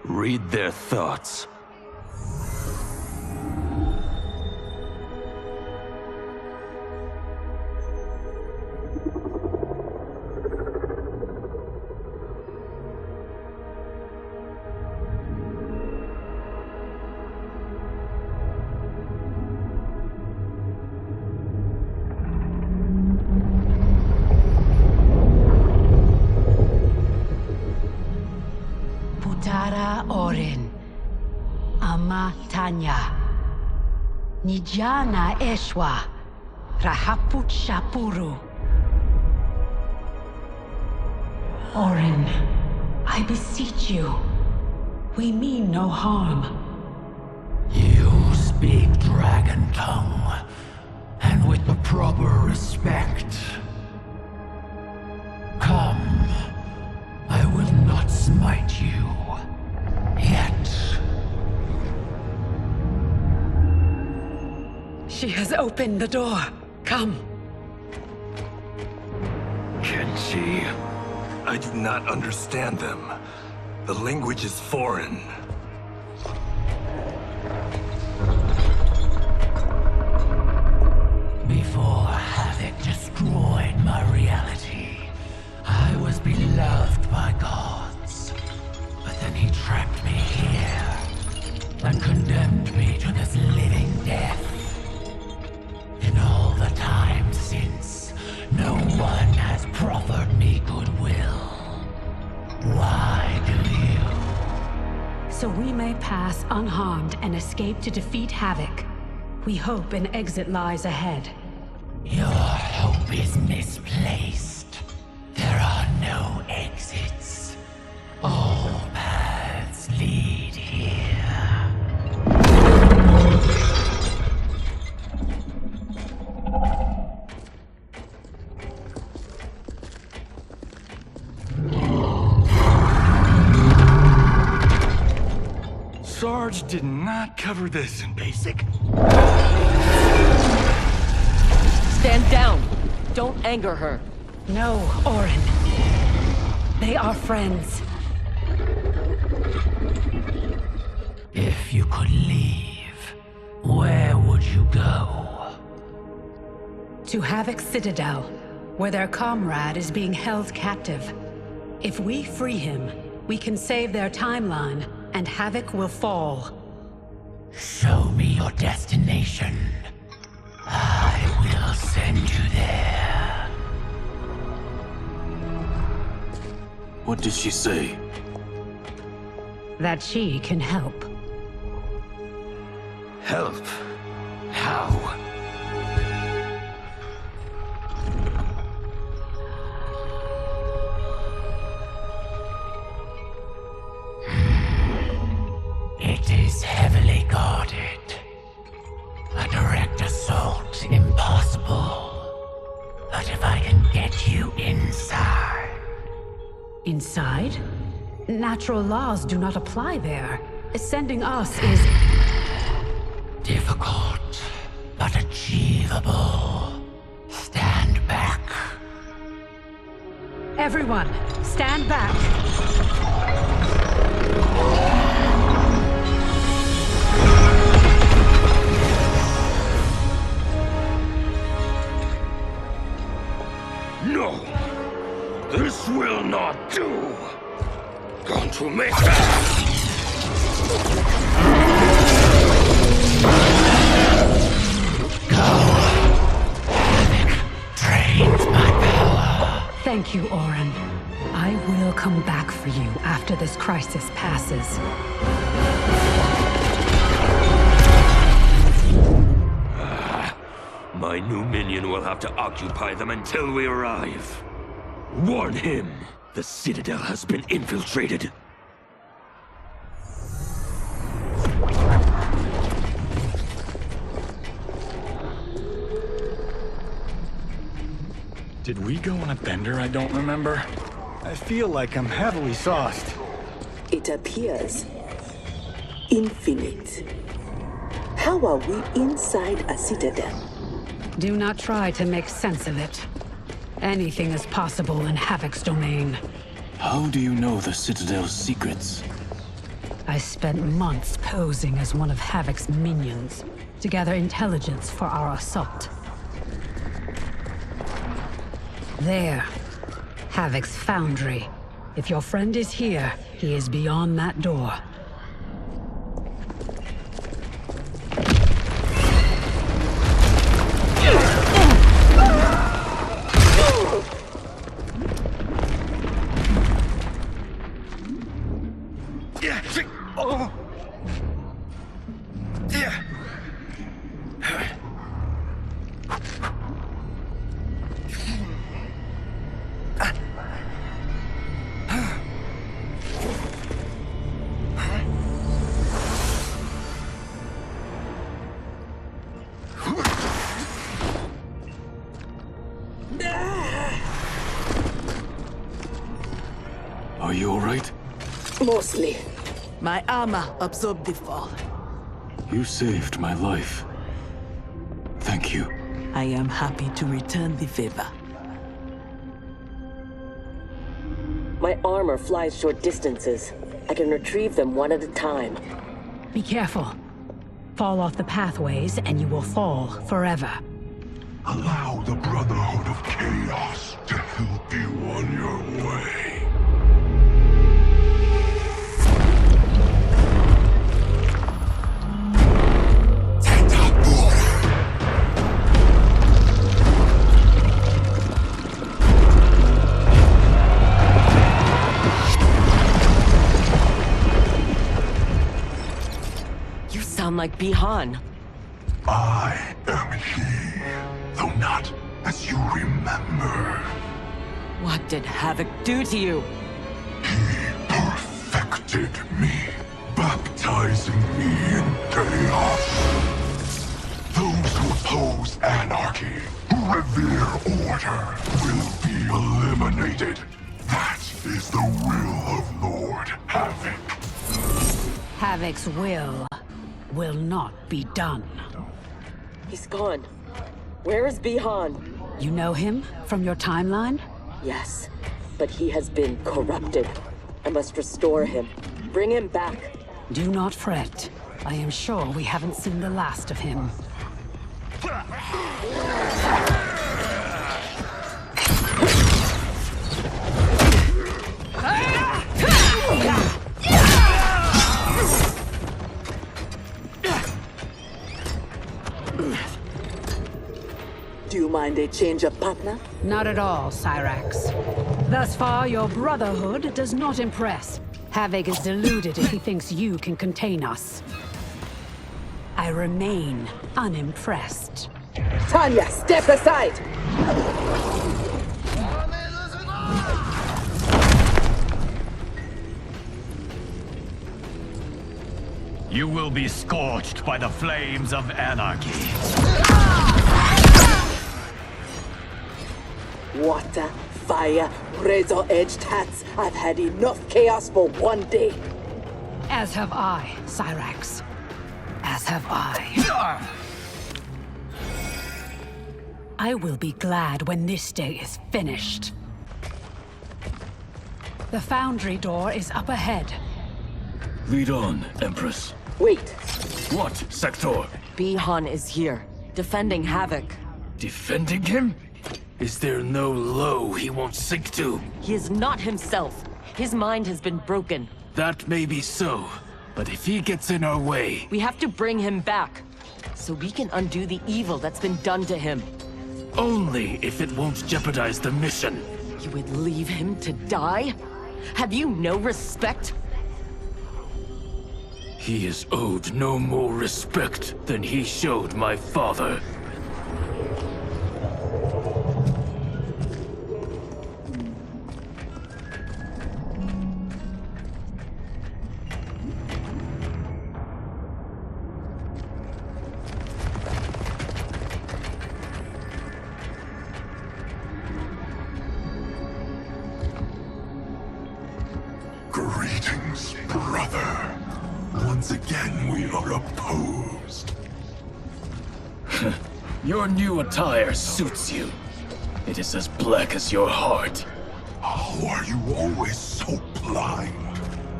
Read their thoughts. Putara Orin, Ama Tanya, Nijana Eshwa, Rahaput Shapuru. Orin, I beseech you, we mean no harm. You speak dragon tongue, and with the proper respect. Come, I will not smite you. Yet. She has opened the door. Come. Kenshi, I do not understand them. The language is foreign. Before Havoc destroyed my reality, I was beloved by gods. But then he trapped me here and condemned me to this living death. In all the time since, no one has proffered me goodwill. Why do you? So we may pass unharmed and escape to defeat Havoc. We hope an exit lies ahead. Your hope is misplaced. There are no exits. All paths lead here. Sarge did not cover this in basic. Stand down! Don't anger her. No, Orin. They are friends. If you could leave, where would you go? To Havoc's Citadel, where their comrade is being held captive. If we free him, we can save their timeline, and Havoc will fall. Show me your destination. I will send you there. What did she say? That she can help. Help? How? It is heavily guarded. A direct assault impossible. But if I can get you inside... Inside? Natural laws do not apply there. Sending us is... difficult, but achievable. Stand back. Everyone, stand back. No! This will not do! Going to make that! Drains my power. Thank you, Orin. I will come back for you after this crisis passes. My new minion will have to occupy them until we arrive. Warn him! The Citadel has been infiltrated. Did we go on a bender I don't remember? I feel like I'm heavily sauced. It appears. infinite. How are we inside a citadel? Do not try to make sense of it. Anything is possible in Havoc's domain. How do you know the Citadel's secrets? I spent months posing as one of Havoc's minions to gather intelligence for our assault. There. Havoc's foundry. If your friend is here, he is beyond that door. Are you alright? Mostly. My armor absorbed the fall. You saved my life. Thank you. I am happy to return the favor. My armor flies short distances. I can retrieve them one at a time. Be careful. Fall off the pathways and you will fall forever. Allow the Brotherhood of Chaos to help you on your way. You sound like Bihan. I am he, though not as you remember. What did Havoc do to you? Perfected me, baptizing me in chaos. Those who oppose anarchy, who revere order, will be eliminated. That is the will of Lord Havoc. Havoc's will not be done. He's gone. Where is Bihan? You know him from your timeline? Yes, but he has been corrupted. I must restore him. Bring him back. Do not fret. I am sure we haven't seen the last of him. Do you mind a change of partner? Not at all, Cyrax. Thus far, your Brotherhood does not impress. Havoc is deluded if he thinks you can contain us. I remain unimpressed. Tanya, step aside! You will be scorched by the flames of anarchy. Water, fire, razor-edged hats. I've had enough chaos for one day. As have I, Cyrax. As have I. I will be glad when this day is finished. The foundry door is up ahead. Lead on, Empress. Wait. What, Sector? Bihan is here, defending Havoc. Defending him? Is there no low he won't sink to? He is not himself. His mind has been broken. That may be so, but if he gets in our way... We have to bring him back, so we can undo the evil that's been done to him. Only if it won't jeopardize the mission. You would leave him to die? Have you no respect? He is owed no more respect than he showed my father. Greetings, brother. Once again, we are opposed. Your new attire suits you. It is as black as your heart. How are you always so blind?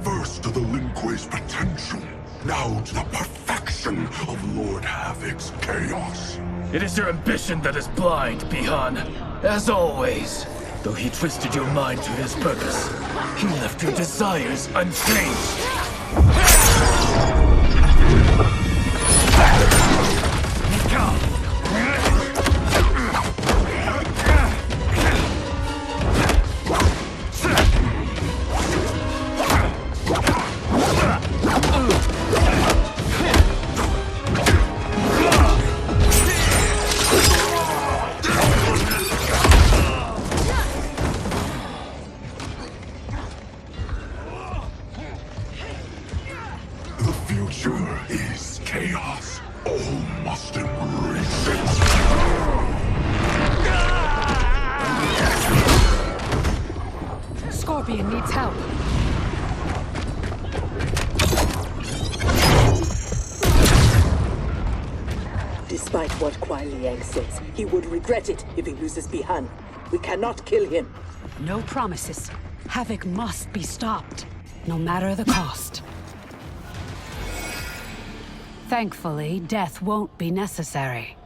First to the Lin Kuei's potential, now to the perfection of Lord Havoc's chaos. It is your ambition that is blind, Bihan. As always. Though he twisted your mind to his purpose, he left your desires unchanged. The future is chaos. All must embrace it. Scorpion needs help. Despite what Kuai Liang says, he would regret it if he loses Bihan. We cannot kill him. No promises. Havoc must be stopped, no matter the cost. Thankfully, death won't be necessary.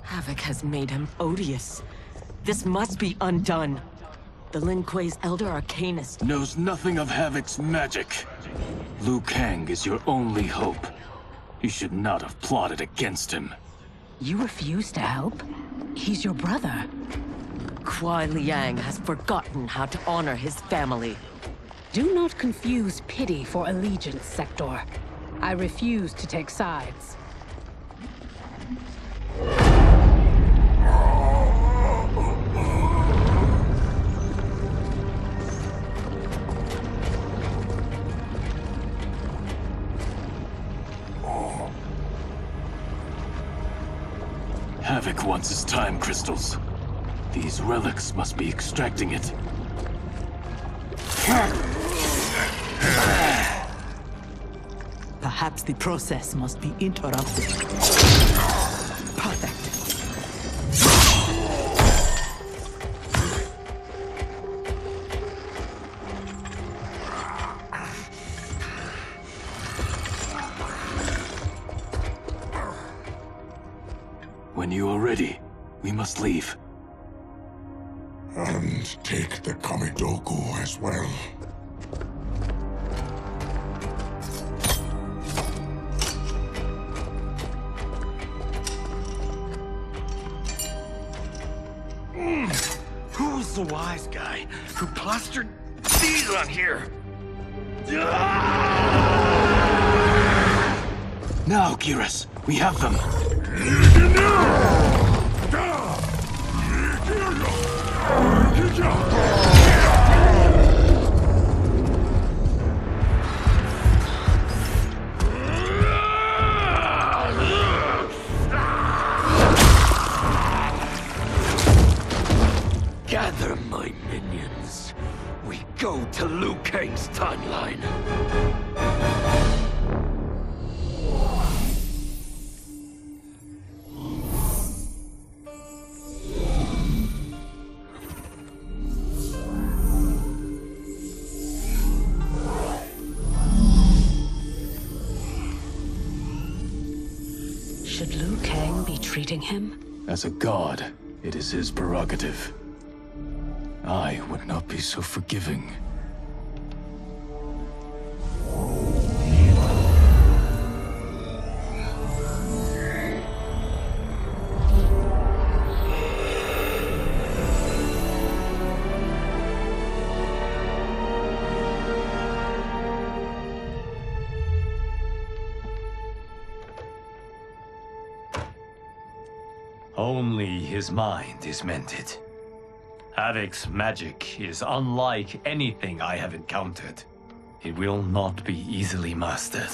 Havoc has made him odious. This must be undone. The Lin Kuei's Elder Arcanist knows nothing of Havoc's magic. Liu Kang is your only hope. You should not have plotted against him. You refuse to help? He's your brother. Kuai Liang has forgotten how to honor his family. Do not confuse pity for allegiance, Sector. I refuse to take sides. Havoc wants his time crystals. These relics must be extracting it. Perhaps the process must be interrupted. Perfect. When you are ready, we must leave. And take the Kamidogu as well. Who's the wise guy who plastered these on here? Now, Kiras, we have them. Gather my minions. We go to Liu Kang's timeline. Should Liu Kang be treating him? As a god, it is his prerogative. I would not be so forgiving. Only his mind is mended. Havoc's magic is unlike anything I have encountered. It will not be easily mastered.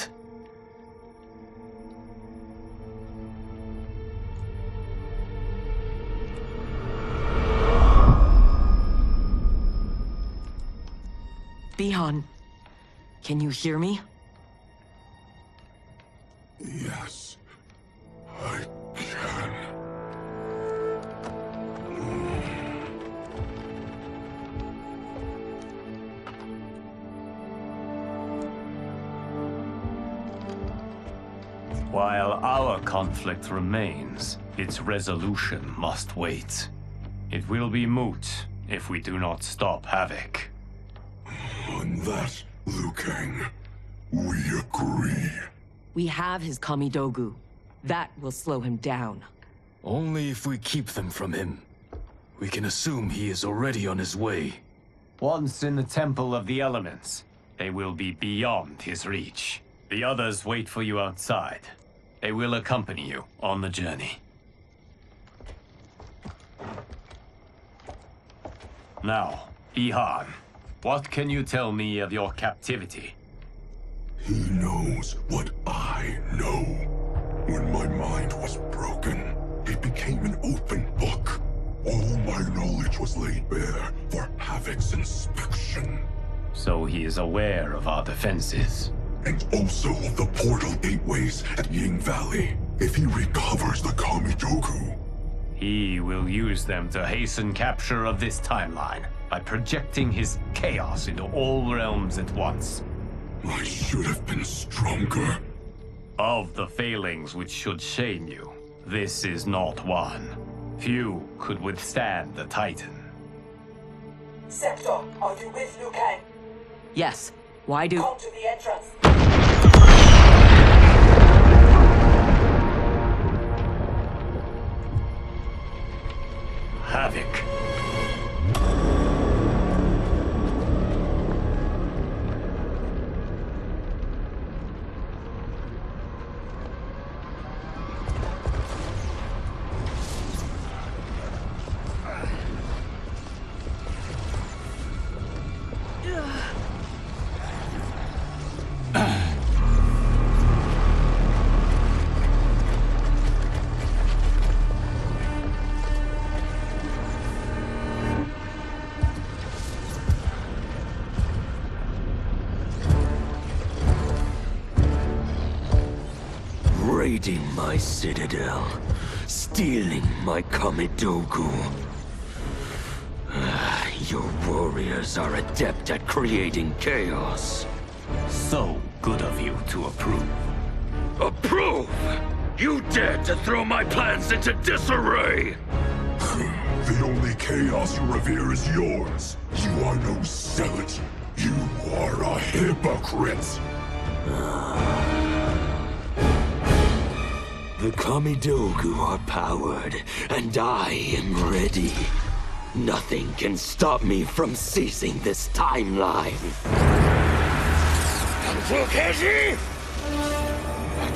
Bihan, Can you hear me? Yes, I can. While our conflict remains, its resolution must wait. It will be moot if we do not stop Havoc. On that, Liu Kang, we agree. We have his Kamidogu. That will slow him down. Only if we keep them from him. We can assume he is already on his way. Once in the Temple of the Elements, they will be beyond his reach. The others wait for you outside. They will accompany you on the journey. Now, Ihan, what can you tell me of your captivity? He knows what I know. When my mind was broken, it became an open book. All my knowledge was laid bare for Havoc's inspection. So he is aware of our defenses. And also of the portal gateways at Ying Valley. If he recovers the Kamidogu, he will use them to hasten capture of this timeline by projecting his chaos into all realms at once. I should have been stronger. Of the failings which should shame you, this is not one. Few could withstand the Titan. Sector, are you with Liu Kang? Yes. Why do... Come to the entrance. Havoc. Raiding my citadel, stealing my Kamidogu. Your warriors are adept at creating chaos. So good of you to approve. Approve? You dared to throw my plans into disarray! The only chaos you revere is yours. You are no zealot. You are a hypocrite. The Kamidogu are powered, and I am ready. Nothing can stop me from seizing this timeline. Fukeji!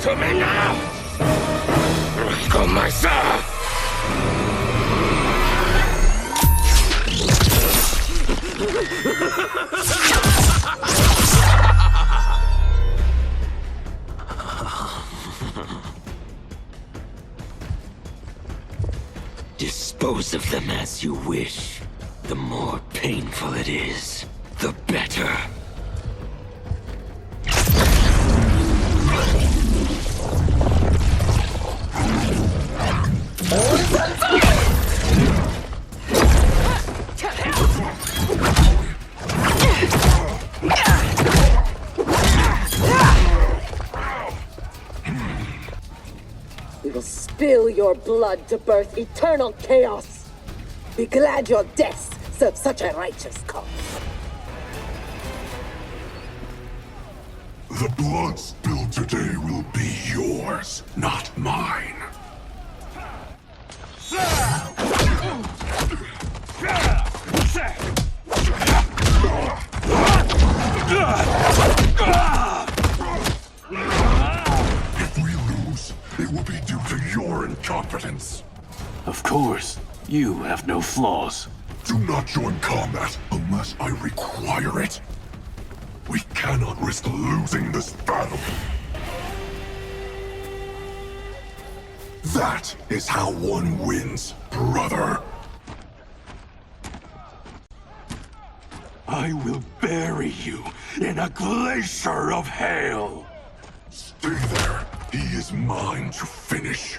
To me now! Komasa! Dispose of them as you wish. The more painful it is, the better. We will spill your blood to birth eternal chaos. Be glad your deaths serve such a righteous cause. The blood spilled today will be yours, not mine. If we lose, it will be due to your incompetence. Of course. You have no flaws. Do not join combat unless I require it. We cannot risk losing this battle. That is how one wins, brother. I will bury you in a glacier of hail! Stay there. He is mine to finish.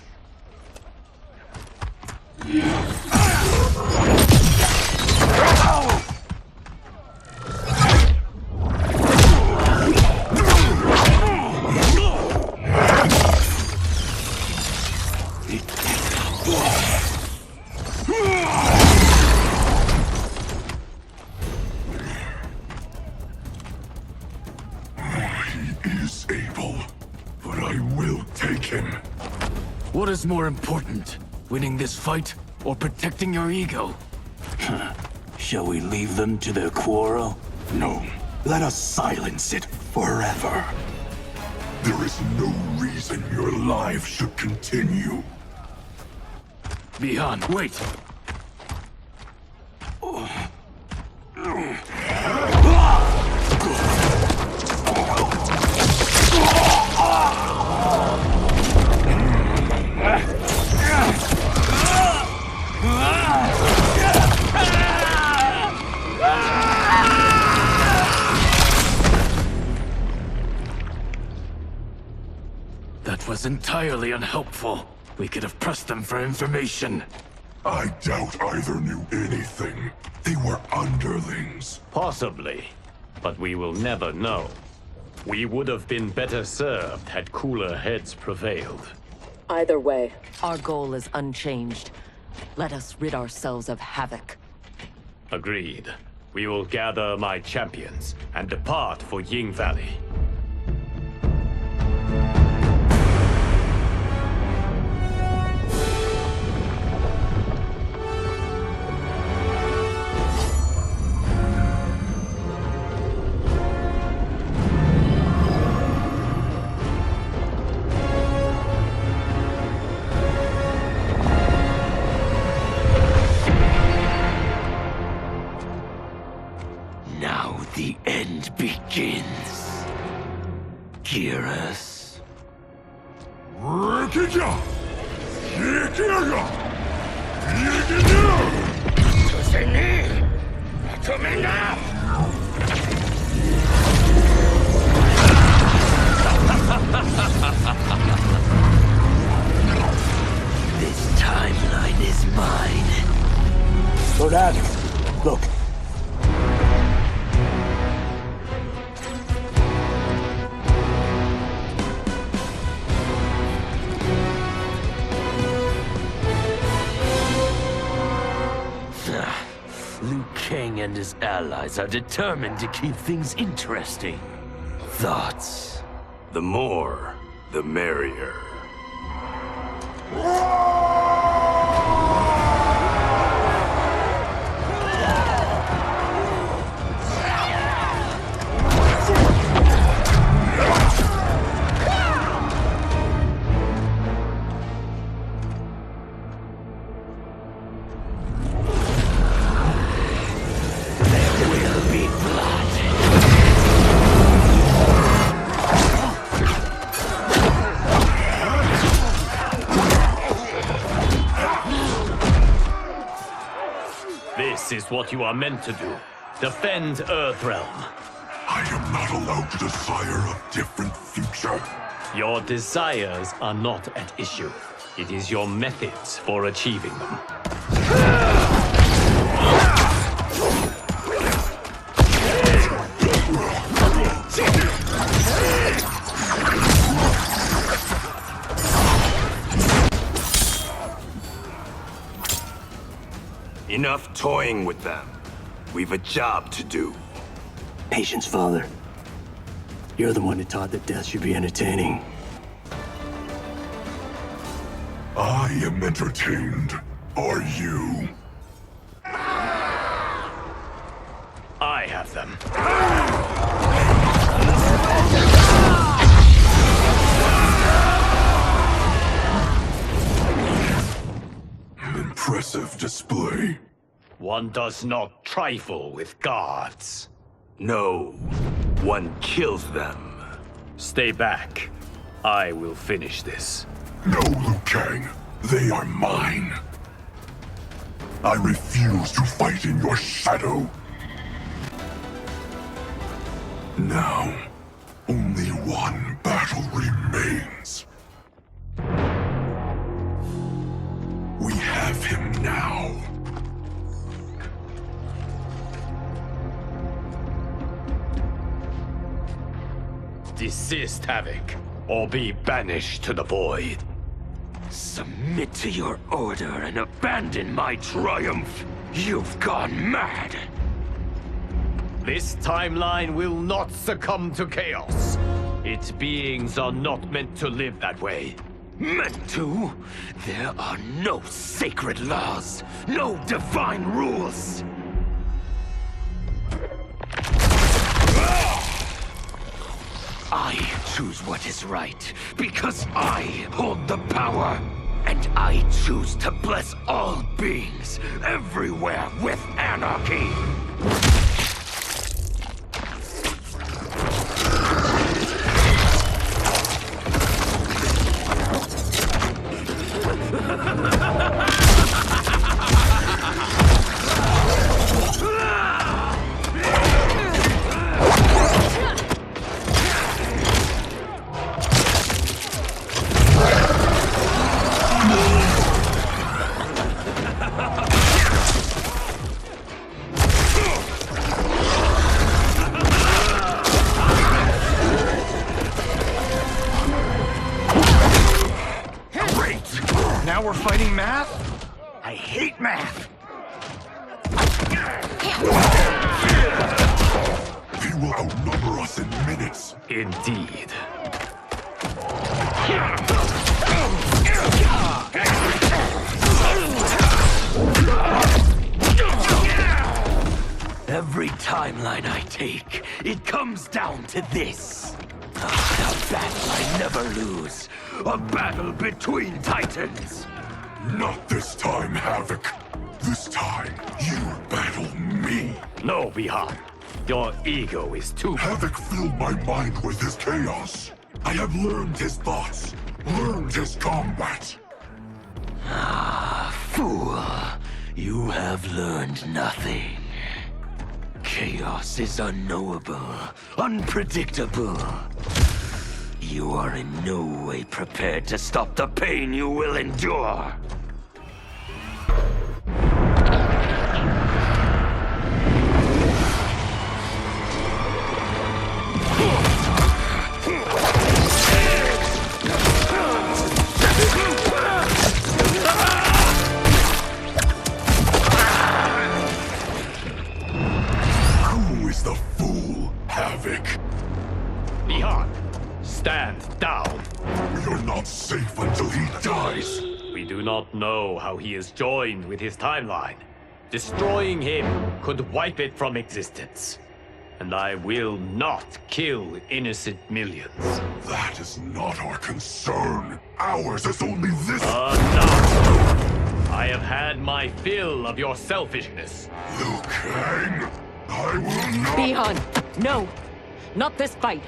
What is more important, winning this fight or protecting your ego? Shall we leave them to their quarrel? No. Let us silence it forever. There is no reason your life should continue. Bihan, wait! That was entirely unhelpful. We could have pressed them for information. I doubt either knew anything. They were underlings. Possibly, but we will never know. We would have been better served had cooler heads prevailed. Either way. Our goal is unchanged. Let us rid ourselves of Havoc. Agreed. We will gather my champions and depart for Ying Valley. The end begins. Geras. This timeline is mine. Lord Adams, look. Liu Kang and his allies are determined to keep things interesting. Thoughts? The more, the merrier. This is what you are meant to do. Defend Earthrealm. I am not allowed to desire a different future. Your desires are not at issue. It is your methods for achieving them. Enough toying with them. We've a job to do. Patience, Father. You're the one who taught that death should be entertaining. I am entertained. Are you? I have them. Impressive display. One does not trifle with gods. No, one kills them. Stay back. I will finish this. No, Liu Kang. They are mine. I refuse to fight in your shadow. Now, only one battle remains. We have him now. Desist, Havoc, or be banished to the void. Submit to your order and abandon my triumph. You've gone mad. This timeline will not succumb to chaos. Its beings are not meant to live that way. Meant to? There are no sacred laws, no divine rules. I choose what is right, because I hold the power. And I choose to bless all beings, everywhere, with anarchy. Now we're fighting math? I hate math! He will outnumber us in minutes. Indeed. Every timeline I take, it comes down to this. A battle I never lose. A battle between titans. Not this time, Havoc. This time, you battle me. No, Bihan. Your ego is too... Havoc filled my mind with his chaos. I have learned his thoughts, learned his combat. Ah, fool. You have learned nothing. Chaos is unknowable, unpredictable. You are in no way prepared to stop the pain you will endure. Who is the fool, Havoc? Bihan, stand down. You're not safe until he dies. We do not know how he is joined with his timeline. Destroying him could wipe it from existence. And I will not kill innocent millions. That is not our concern. Ours is only this. Enough! I have had my fill of your selfishness. Liu Kang, I will not... Bihan, no! Not this fight!